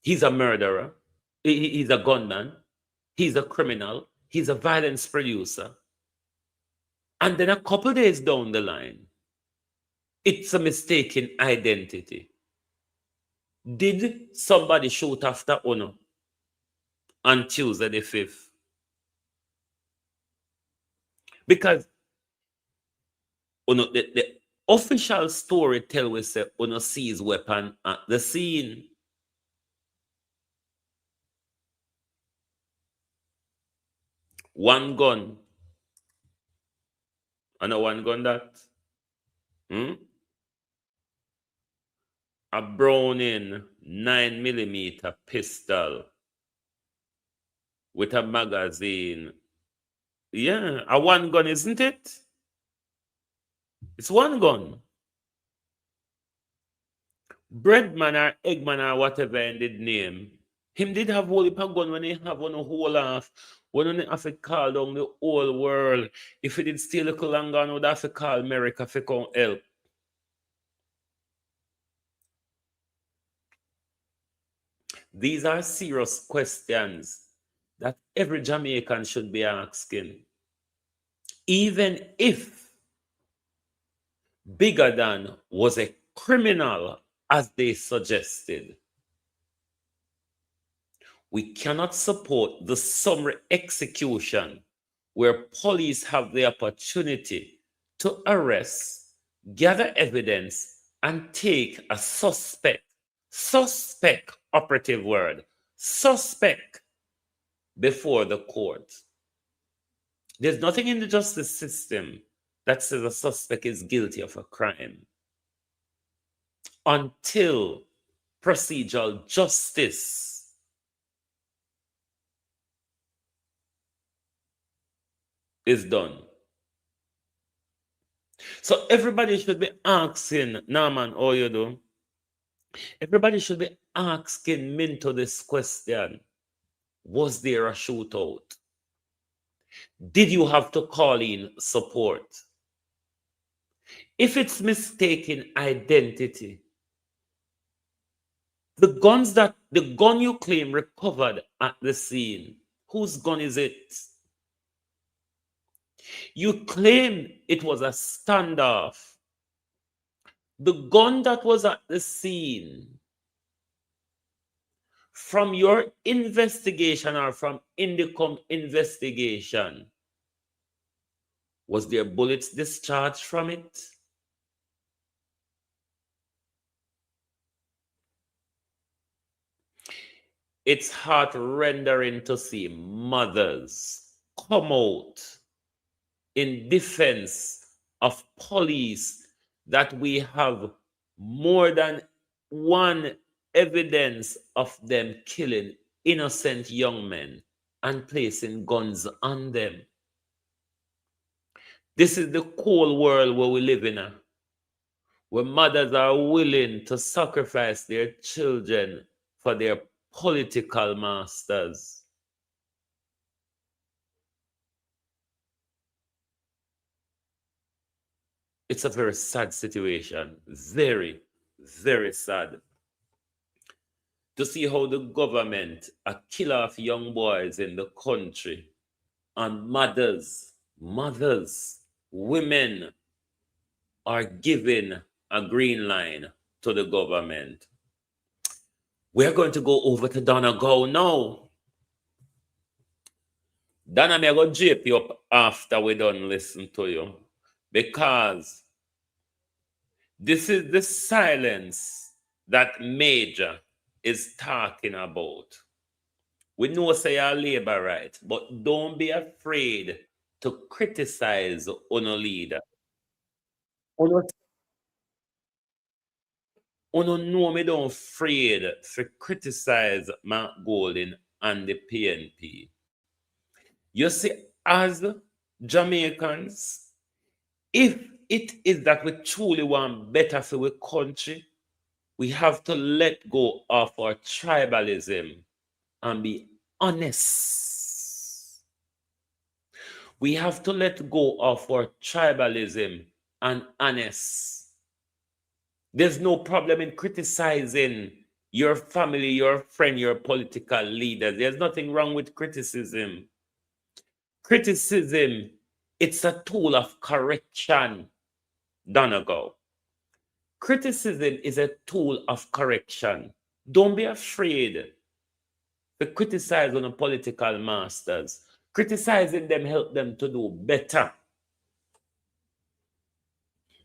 He's a murderer. He's a gunman. He's a criminal. He's a violence producer. And then a couple days down the line, it's a mistaken identity. Did somebody shoot after Ono on Tuesday the 5th? Because the official story tell us that Ono sees weapon at the scene. One gun. And a one gun that? A Browning 9mm pistol with a magazine. Yeah, a one gun, isn't it? It's one gun. Breadman or Eggman or whatever in the name, him did have whole heap of gun when he have one whole half. When he have to call down the whole world. If he did stay a little longer, he would have to call America to come help. These are serious questions that every Jamaican should be asking. Even if Bigger Than was a criminal, as they suggested, we cannot support the summary execution where police have the opportunity to arrest, gather evidence, and take a suspect, operative word, suspect, before the court. There's nothing in the justice system that says a suspect is guilty of a crime until procedural justice is done. So everybody should be asking, Norman, how you do? Everybody should be asking Minto this question. Was there a shootout? Did you have to call in support? If it's mistaken identity, the gun you claim recovered at the scene, whose gun is it? You claim it was a standoff. The gun that was at the scene, from your investigation or from Indicom investigation, was there bullets discharged from it? It's heart-rendering to see mothers come out in defense of police that we have more than one evidence of them killing innocent young men and placing guns on them. This is the cold world where we live in, where mothers are willing to sacrifice their children for their political masters. It's a very sad situation. Very, very sad. To see how the government are killing off young boys in the country, and mothers, women are given a green line to the government. We're going to go over to Donna Go now. Donna, may I go jape you up after we done listen to you, because this is the silence that Major is talking about. We know say you're labor right, but don't be afraid to criticize Uno leader. Uno know me don't afraid to criticize Mark Golding and the PNP. You see, as Jamaicans, if it is that we truly want better for our country, we have to let go of our tribalism and be honest. We have to let go of our tribalism and honest. There's no problem in criticizing your family, your friend, your political leaders. There's nothing wrong with criticism. Criticism, it's a tool of correction. Donegal. Criticism is a tool of correction. Don't be afraid to criticize on the political masters. Criticizing them help them to do better.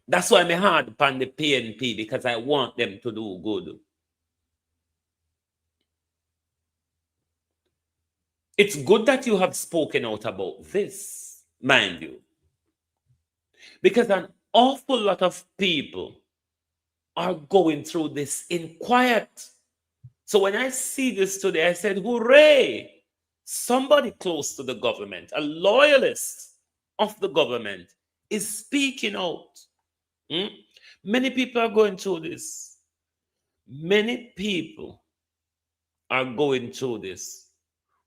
That's why I'm hard upon the PNP, because I want them to do good. It's good that you have spoken out about this, mind you, because an awful lot of people are going through this in quiet. So when I see this today, I said, hooray! Somebody close to the government, a loyalist of the government, is speaking out. Many people are going through this. Many people are going through this,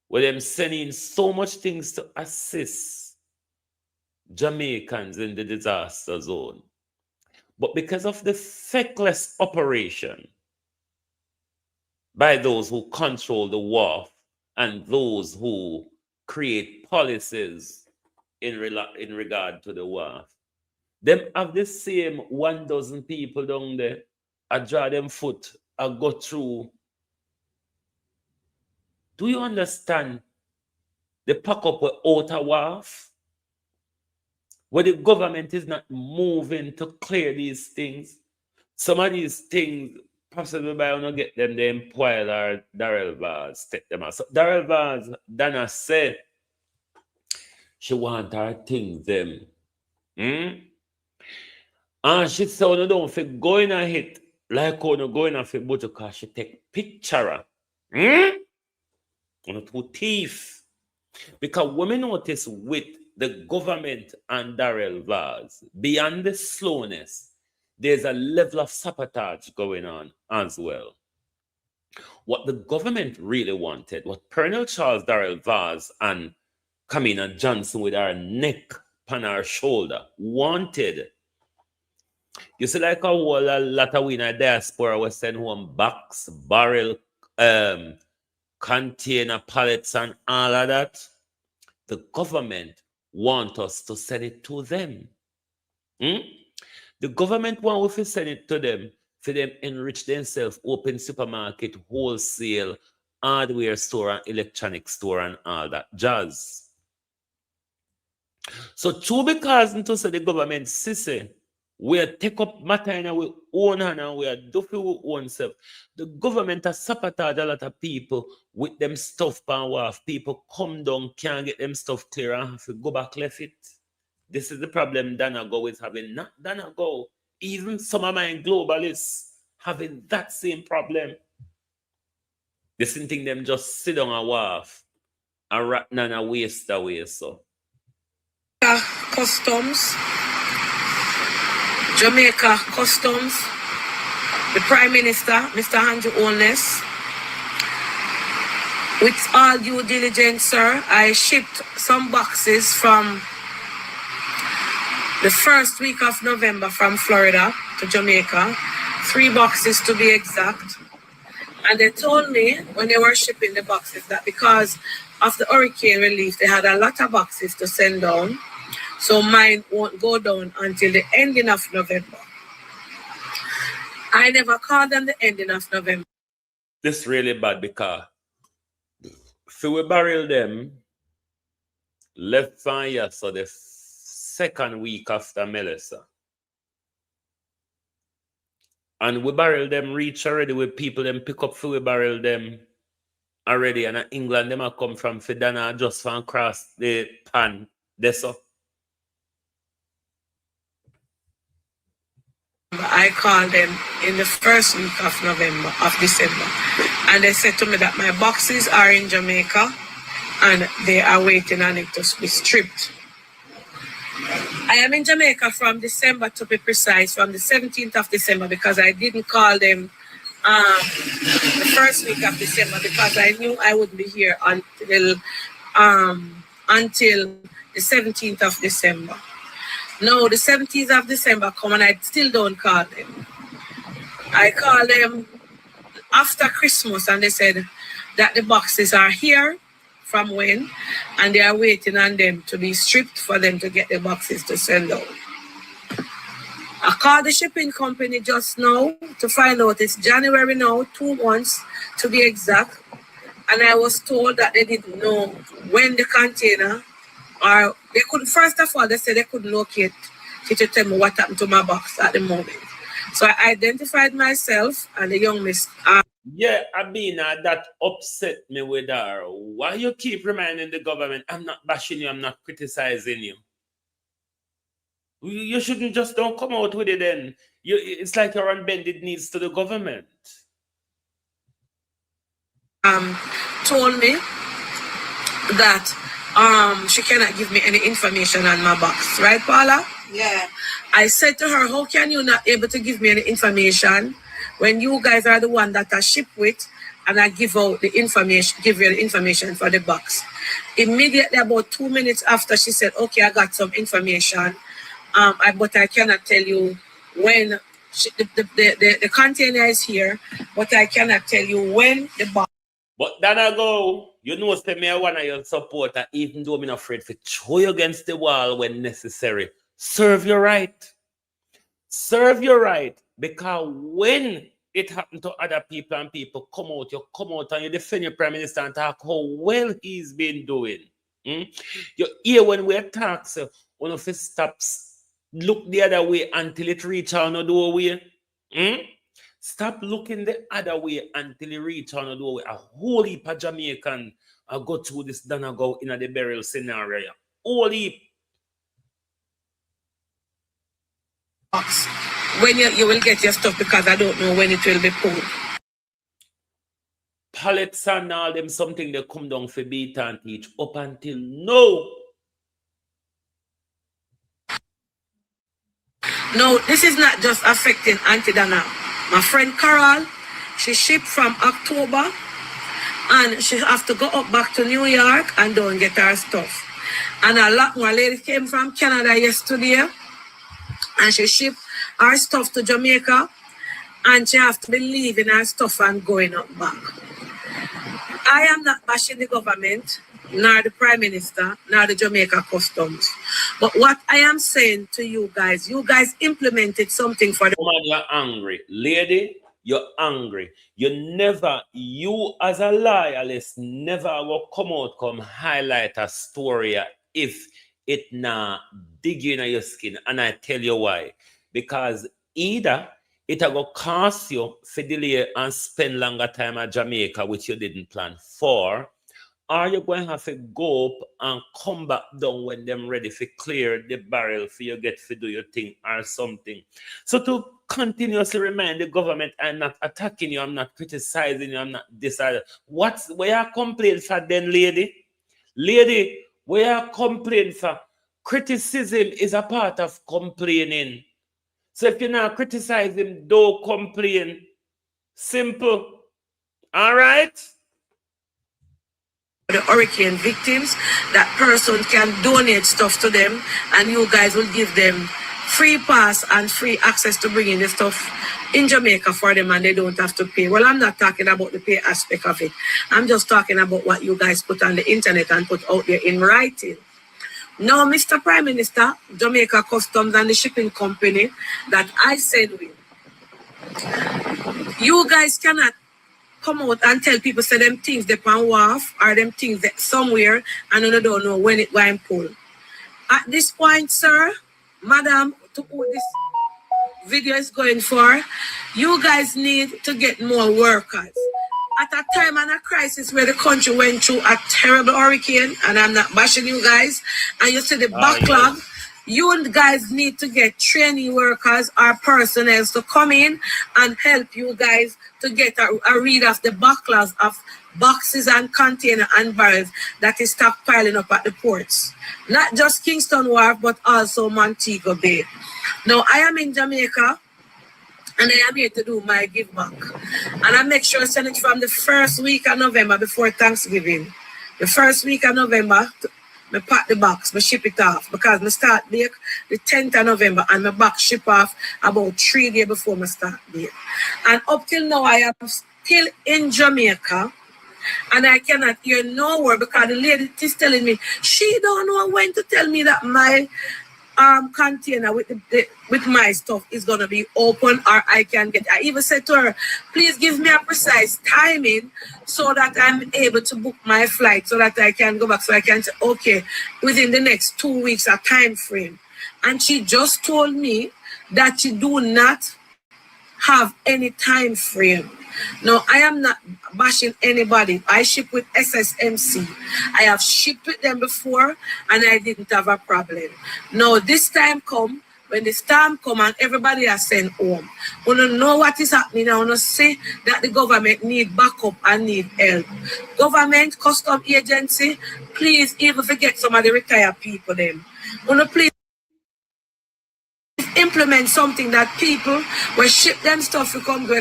where they're sending so much things to assist Jamaicans in the disaster zone. But because of the feckless operation by those who control the wharf and those who create policies in regard to the wharf, them have the same 1 dozen people down there. I draw them foot, I go through. Do you understand the pack up with outer wharf? Where the government is not moving to clear these things. Some of these things, possibly by not get them, the employer or Darrell Vaz take them out. So Darrell Vaz, Dana said, she want her things them. And she said, no, don't fit going a hit like how no going a fit, but because she take picture. On two thief. Because women notice with the government and Darrell Vaz, beyond the slowness, there's a level of sabotage going on as well. What the government really wanted, what Colonel Charles Darrell Vaz and Kamina Johnson with her neck on her shoulder wanted, you see, like a whole lot of winner diaspora was sent home box, barrel, container, pallets, and all of that. The government want us to send it to them. The government want us to send it to them for them enrich themselves, open supermarket, wholesale, hardware store, and electronic store, and all that jazz. So true, because into say the government sissy, we take up matter in our own hand and we are do for our own self. The government has sabotage a lot of people with them stuff power. People come down, can't get them stuff clear and have to go back left it. This is the problem Donegal is having. Not Donegal, even some of my globalists having that same problem. The same thing them just sit on a wharf and rat and waste away. So Customs, Jamaica Customs, the Prime Minister, Mr. Andrew Holness. With all due diligence, sir, I shipped some boxes from the first week of November from Florida to Jamaica, 3 boxes to be exact. And they told me when they were shipping the boxes that because of the hurricane relief, they had a lot of boxes to send down. So mine won't go down until the ending of November. I never called them the ending of November. this really bad because if we barrel them left fire so the second week after Melissa. And we barrel them reach already with people them pick up for we barrel them already. And England them a come from Fidana just from across the pan. That's so. I called them in the first week of December. And they said to me that my boxes are in Jamaica and they are waiting on it to be stripped. I am in Jamaica from December, to be precise, from the 17th of December, because I didn't call them the first week of December because I knew I wouldn't be here until the 17th of December. No, the 17th of December come and I still don't call them. I call them after Christmas and they said that the boxes are here from when, and they are waiting on them to be stripped for them to get the boxes to send out. I called the shipping company just now to find out it's January now, 2 months to be exact, and I was told that they didn't know when the container, or they couldn't, first of all, they said they couldn't locate to tell me what happened to my box at the moment. So I identified myself and the young miss. Yeah, Abina, that upset me with her. Why you keep reminding the government? I'm not bashing you, I'm not criticizing you. You shouldn't just don't come out with it then. It's like you're on bended knees to the government. Told me that she cannot give me any information on my box, right, Paula? Yeah. I said to her, how can you not able to give me any information when you guys are the one that I ship with, and I give out the information, give you the information for the box. Immediately, about 2 minutes after, she said, okay, I got some information, but I cannot tell you when the container is here, but I cannot tell you when the box. But then I go, you know, say me one of your supporter, even though I'm not afraid to throw you against the wall when necessary. Serve your right. Serve your right. Because when it happened to other people and people come out, you come out and you defend your prime minister and talk how well he's been doing. You hear when we talk, so one of us stops, look the other way until it reach on the doorway. Stop looking the other way until it reach on the doorway. A whole heap of Jamaican go through this done go in the burial scenario. Whole heap. When you will get your stuff, because I don't know when it will be pulled. Pallets and all them something they come down for beat and teach up until no. No, this is not just affecting Auntie Dana. My friend Carol, she shipped from October and she have to go up back to New York and don't get her stuff. And a lot more ladies came from Canada yesterday and she shipped her stuff to Jamaica and she have to be leaving her stuff and going up back. I am not bashing the government, nor the Prime Minister, nor the Jamaica Customs. But what I am saying to you guys implemented something for the... Woman, you're angry. Lady, you're angry. You as a loyalist never will come highlight a story if it not dig you in your skin. And I tell you why. Because either it will cost you for delay and spend longer time at Jamaica, which you didn't plan for, or you're going to have to go up and come back down when them ready to clear the barrel for you get to do your thing or something. So to continuously remind the government, I'm not attacking you, I'm not criticizing you, I'm not deciding. Where you complain for then, lady? Lady, where you complain for? Criticism is a part of complaining. So if you're not criticizing, don't complain. Simple. All right? The hurricane victims, that person can donate stuff to them and you guys will give them free pass and free access to bring in the stuff in Jamaica for them and they don't have to pay. Well, I'm not talking about the pay aspect of it. I'm just talking about what you guys put on the internet and put out there in writing. Now, Mr. Prime Minister, Jamaica Customs and the shipping company that I said with, you guys cannot come out and tell people, say them things they pan wharf or them things that somewhere and you don't know when it going pull. At this point, sir, madam, to who this video is going for, you guys need to get more workers. At a time and a crisis where the country went through a terrible hurricane, and I'm not bashing you guys, and you see the backlog, You guys need to get training workers or personnel to come in and help you guys to get a read of the backlogs of boxes and container and barrels that is stockpiling up at the ports. Not just Kingston Wharf, but also Montego Bay. Now, I am in Jamaica, and I am here to do my give back. And I make sure I send it from the first week of November before Thanksgiving. The first week of November, I pack the box, I ship it off, because I start bake the 10th of November and my box ship off about 3 days before I start bake. And up till now, I am still in Jamaica, and I cannot hear no word because the lady is telling me she don't know when to tell me that my container with with my stuff is gonna be open, or I can get. I even said to her, please give me a precise timing so that I'm able to book my flight so that I can go back, so I can say, okay, within the next 2 weeks, a time frame. And she just told me that she do not have any time frame. Now, I am not bashing anybody. I ship with SSMC. I have shipped with them before, and I didn't have a problem. Now, this time come, when the storm come and everybody has sent home, we don't know what is happening. I want to say that the government need backup and need help. Government, custom agency, please even forget some of the retired people them. Want to please implement something that people will ship them stuff to come go.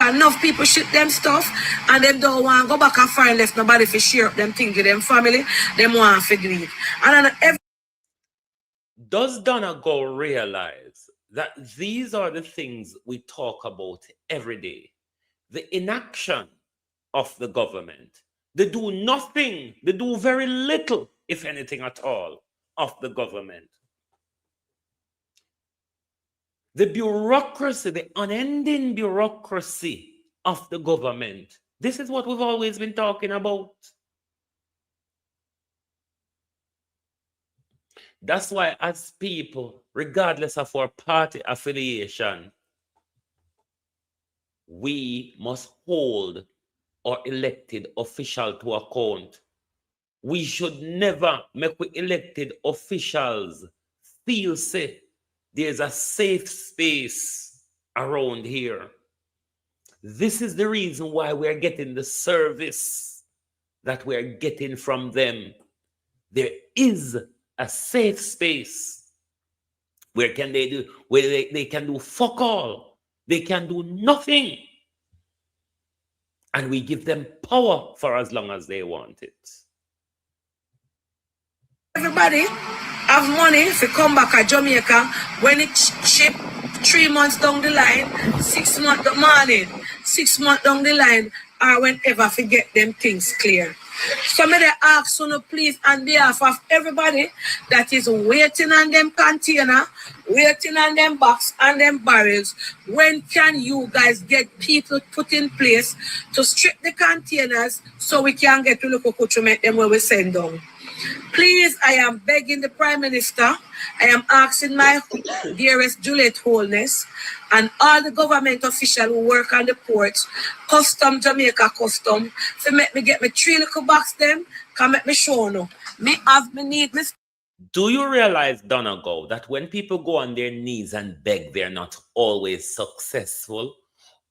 Enough people ship them stuff and them don't want to go back and find left nobody for share up them things with them family. Them want to do it. And Does Donegal realize that these are the things we talk about every day? The inaction of the government. They do nothing. They do very little, if anything at all, of the government. The bureaucracy, the unending bureaucracy of the government. This is what we've always been talking about. That's why, as people, regardless of our party affiliation, we must hold our elected official to account. We should never make we elected officials feel safe. There's a safe space around here. This is the reason why we're getting the service that we're getting from them. There is a safe space. Where can they do? Where they can do fuck all. They can do nothing. And we give them power for as long as they want it. Everybody have money to come back to Jamaica when it ship 3 months down the line, 6 months the morning, 6 months down the line, or whenever to get them things clear. So may they ask you, please, on behalf of everybody that is waiting on them container, waiting on them box and them barrels, when can you guys get people put in place to strip the containers so we can get to look to make them where we send them? Please, I am begging the Prime Minister, I am asking my dearest Juliet Holness and all the government officials who work on the ports, Custom, Jamaica Custom, to make me get my 3 little box them, can make me show no. Me have me need this. Do you realize, Donegal, that when people go on their knees and beg, they're not always successful,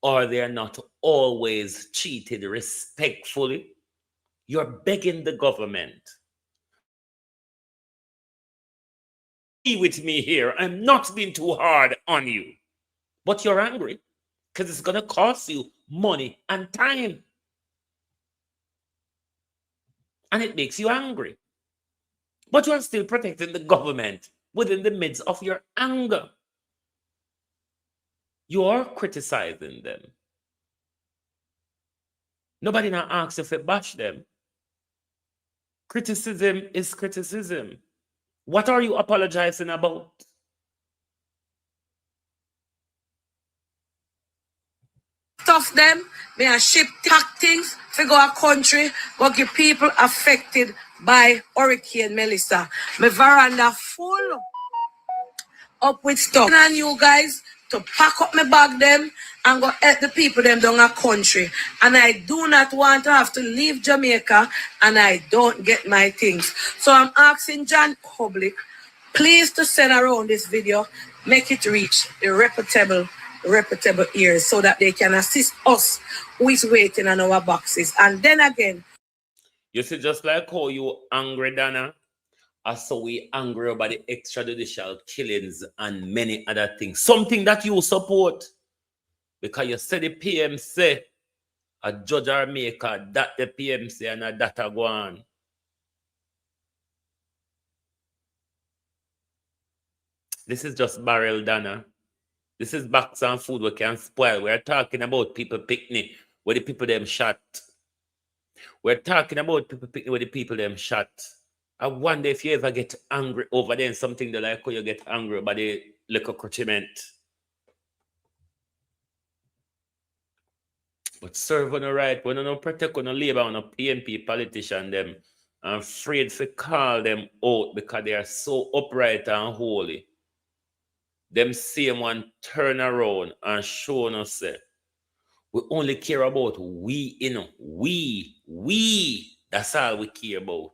or they're not always treated respectfully? You're begging the government. With me here, I'm not being too hard on you, but you're angry because it's going to cost you money and time, and it makes you angry, but you're still protecting the government within the midst of your anger. You're criticizing them. Nobody now asks if it bash them. Criticism is criticism. What are you apologizing about? Stuff them, may I ship things to go a country, go give people affected by Hurricane Melissa. My veranda full up with stuff. And you guys to pack up my bag them and go help the people them down a country. And I do not want to have to leave Jamaica and I don't get my things. So I'm asking John Public, Please to send around this video, make it reach the reputable ears so that they can assist us who is waiting on our boxes. And then again, you see, just like how you angry, Dana, so we angry about the extrajudicial killings and many other things. Something that you support. Because you say the PMC, a judge or maker, that the PMC and a data go on. This is just barrel, Dana. This is box and food we can spoil. We're talking about people picnic where the people them shot. We're talking about people picnic where the people them shot. I wonder if you ever get angry over there, something that like how you get angry about the liquor crutchment. But serve on the right, when you don't protect on the labor on a PNP politician them, I'm afraid to call them out because they are so upright and holy. Them same one turn around and show us say, we only care about we, we. That's all we care about.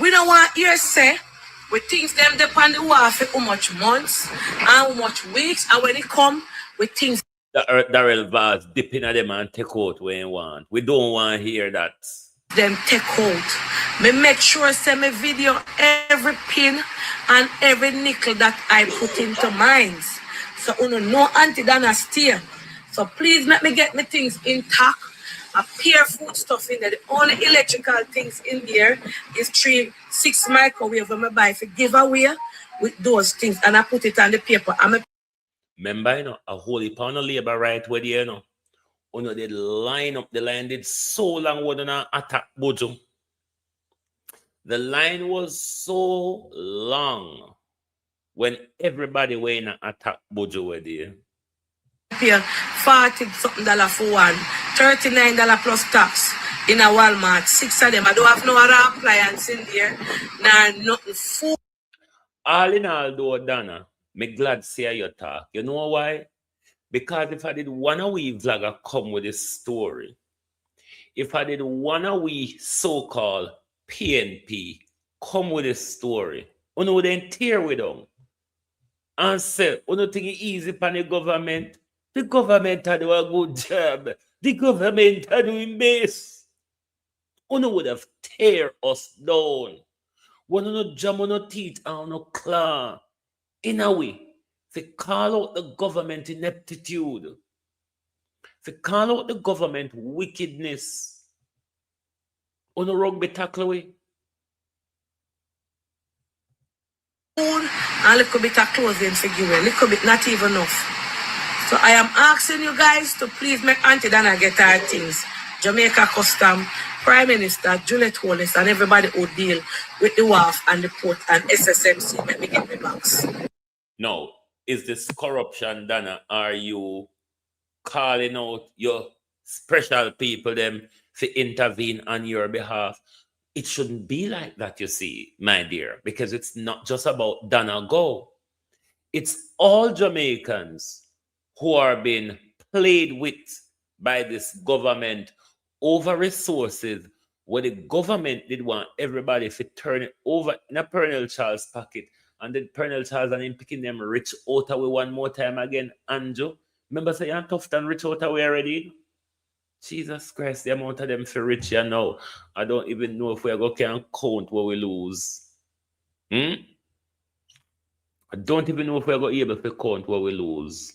We don't want you to say we things them depend on the war for how much months and how much weeks, and when it come, we things Darrell Vaz dipping at them and take out when you want. We don't want to hear that. Them take out. Me make sure send me video every pin and every nickel that I put into mines. So no anti-dana steer. So please let me get my things intact. A pure food stuff in there. The only electrical things in there is 6 microwave when I buy for giveaway with those things, and I put it on the paper. Remember, you know, a whole heap of labor right where you know. You know, they line up, the line did so long when they attack Bojo. The line was so long when everybody were in an attack Bojo were there. Pay $40 something for one, $39 plus tax in a Walmart. 6 of them. I don't have no other appliance in there. Nah, nothing food. All in all, though, Dana, me glad to hear your talk. You know why? Because if I did one of we vlogger come with this story, if I did one of we so-called PNP come with this story, you know then tear with them and say, you know think it easy for the government. The government are doing a good job. The government are doing best. You know would have tear us down. We no jam on no teeth and no claw. In a way, they call out the government ineptitude. They call out the government wickedness. On a rugby tackle away. A little bit of clothing for you, a little bit, not even enough. So I am asking you guys to please make Auntie Dana get her things. Jamaica Custom, Prime Minister, Juliet Holness, and everybody who deal with the wharf and the port and SSMC. Let me get my box. No, is this corruption, Dana? Are you calling out your special people them to intervene on your behalf? It shouldn't be like that, you see, my dear, because it's not just about Dana Go. It's all Jamaicans who are being played with by this government over resources where the government did want everybody to turn it over in a Pernell Charles pocket. And then Pernell Charles and him picking them rich out away one more time again. Andrew, remember say you're tough and rich out away already? Jesus Christ, the amount of them for rich you know. I don't even know if we are going to count what we lose. I don't even know if we are going to be able to count what we lose.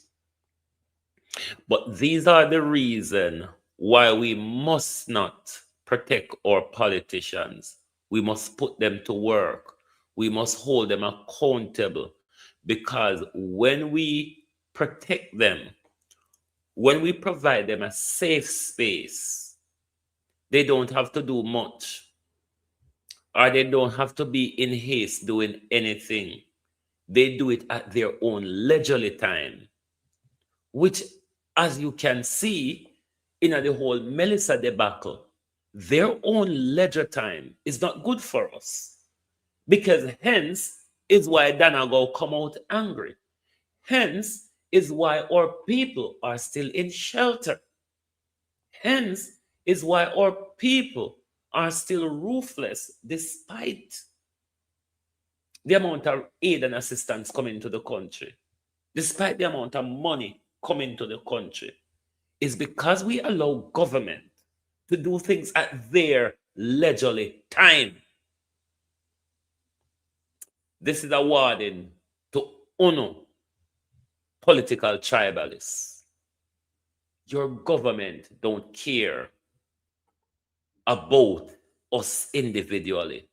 But these are the reasons why we must not protect our politicians. We must put them to work. We must hold them accountable, because when we protect them, when we provide them a safe space, they don't have to do much, or they don't have to be in haste doing anything. They do it at their own leisurely time, which, as you can see in the whole Melissa debacle, their own leisure time is not good for us. Because hence is why Dana go come out angry. Hence is why our people are still in shelter. Hence is why our people are still roofless despite the amount of aid and assistance coming to the country, despite the amount of money coming to the country, is because we allow government to do things at their leisurely time. This is a warning to UNO political tribalists. Your government don't care about us individually.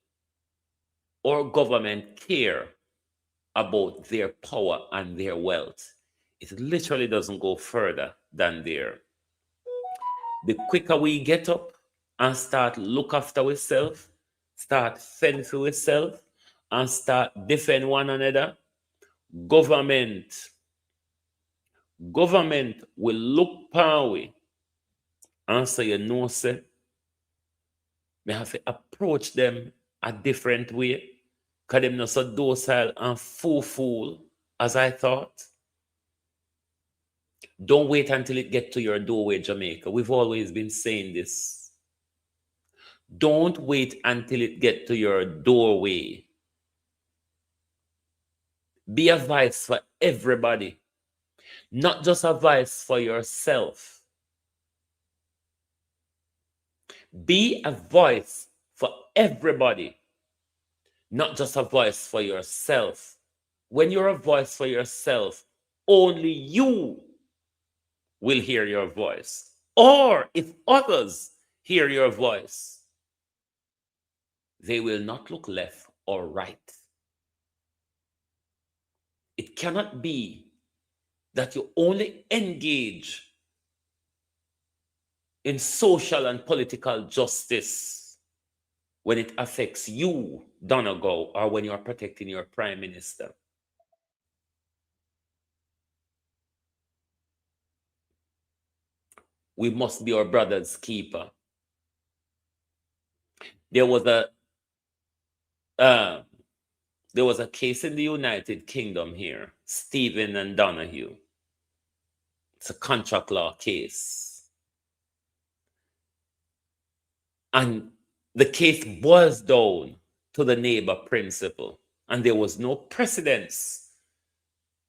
Our government care about their power and their wealth. It literally doesn't go further than there. The quicker we get up and start look after ourselves, start fend for ourselves, and start defend one another, government will look power and say, you know, sir, we have to approach them a different way, because them not so docile and fool as I thought. Don't wait until it gets to your doorway, Jamaica. We've always been saying this. Don't wait until it gets to your doorway. Be a voice for everybody, not just a voice for yourself. Be a voice for everybody, not just a voice for yourself. When you're a voice for yourself, only you will hear your voice. Or if others hear your voice, they will not look left or right. It cannot be that you only engage in social and political justice when it affects you, Donegal, or when you're protecting your prime minister. We must be our brother's keeper. There was a case in the United Kingdom here, Stephen and Donahue. It's a contract law case. And the case boils down to the neighbor principle. And there was no precedence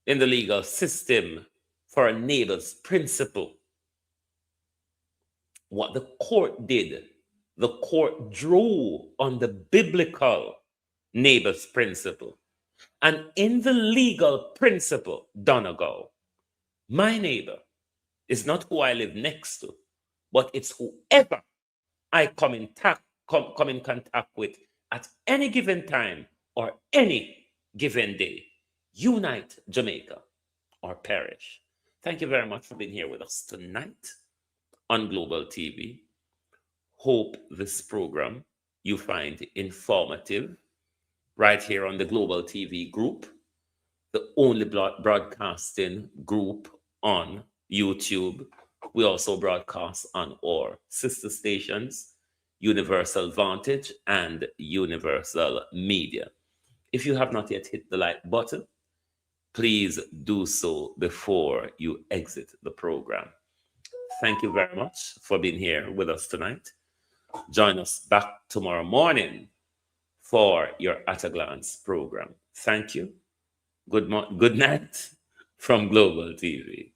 in the legal system for a neighbor's principle. What the court did, the court drew on the biblical neighbor's principle. And in the legal principle, Donegal, my neighbor is not who I live next to, but it's whoever I come in contact with at any given time or any given day. Unite Jamaica or perish. Thank you very much for being here with us tonight on Global TV. Hope this program you find informative right here on the Global TV group, the only broadcasting group on YouTube. We also broadcast on our sister stations, Universal Vantage and Universal Media. If you have not yet hit the like button, please do so before you exit the program. Thank you very much for being here with us tonight. Join us back tomorrow morning for your At a Glance program. Thank you. Good night from Global TV.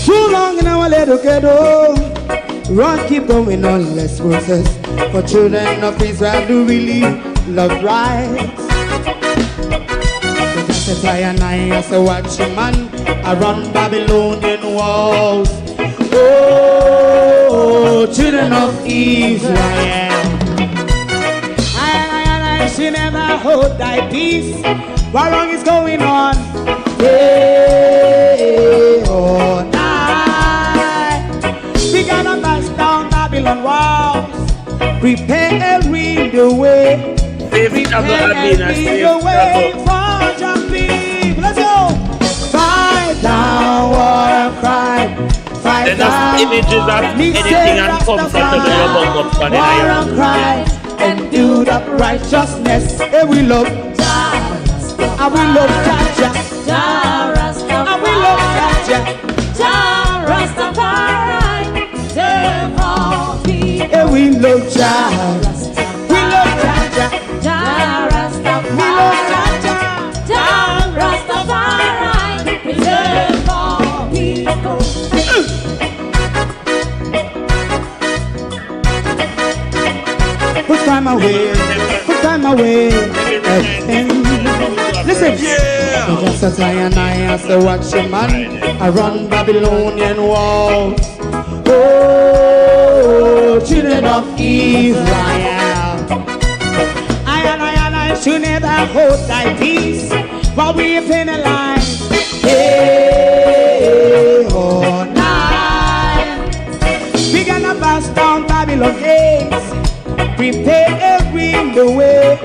Too long in our little ghetto, run keep going on, less process. For children of Israel do really love rights. So that's why I as a watching man, I run Babylonian walls. Oh, children of Israel, I should never hold thy peace. What wrong is going on? Hey, oh, we gotta pass down Babylon walls. Prepare read the way. Prepare read the way for your people. Let's go. Fight down, war cry. Fight down. Images of anything and comfort to the war and cry and do the righteousness. Hey, we love. I will love Jaja. Jah Rastafari. I will love Jaja. Jah Rastafari. Save all people. Yeah, we love Jaja. We love Jaja. Jah Rastafari. We love Jaja. Jah Rastafari. Preserve all people. Put time away. Put time away. Listen. Yeah. Just as I and I as a watchman, I run Babylonian walls. Oh, children of Israel. I should never hold thy peace while we penalize. Hey, oh, night. We gonna bust down Babylon gates. Prepare the way.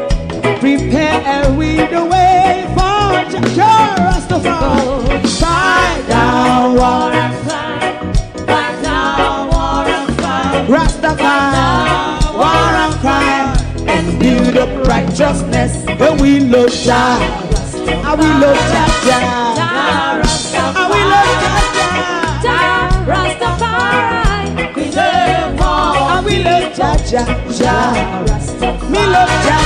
Prepare the way for Jah Rastafari. Fight down war and crime. Fight down war and crime. Rastafari, war and crime. And build up righteousness. And we love Jah. And we love Jah. And we love Jah. Jah Rastafari. Preserve all. And we love Jah. Jah. Me love Jah.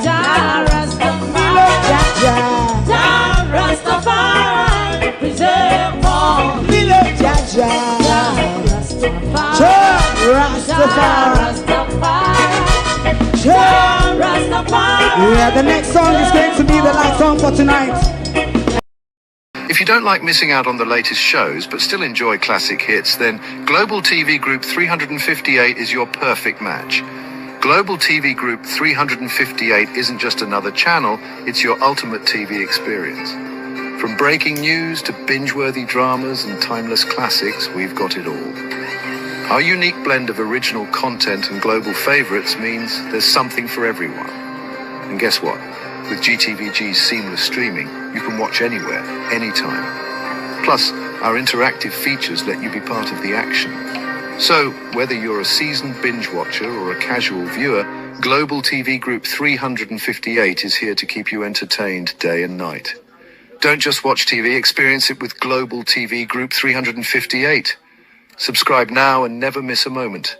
Jah Rastafari. Me love Jah. Jah Rastafari. Preserve all. Me love Jah. Jah Rastafari. Jah Rastafari. Jah Rastafari. Yeah, the next song is going to be the last song for tonight. If you don't like missing out on the latest shows but still enjoy classic hits, then Global TV Group 358 is your perfect match. Global TV Group 358 isn't just another channel, it's your ultimate TV experience. From breaking news to binge-worthy dramas and timeless classics, we've got it all. Our unique blend of original content and global favorites means there's something for everyone. And guess what? With GTVG's seamless streaming, you can watch anywhere, anytime. Plus, our interactive features let you be part of the action. So, whether you're a seasoned binge watcher or a casual viewer, Global TV Group 358 is here to keep you entertained day and night. Don't just watch TV, experience it with Global TV Group 358. Subscribe now and never miss a moment.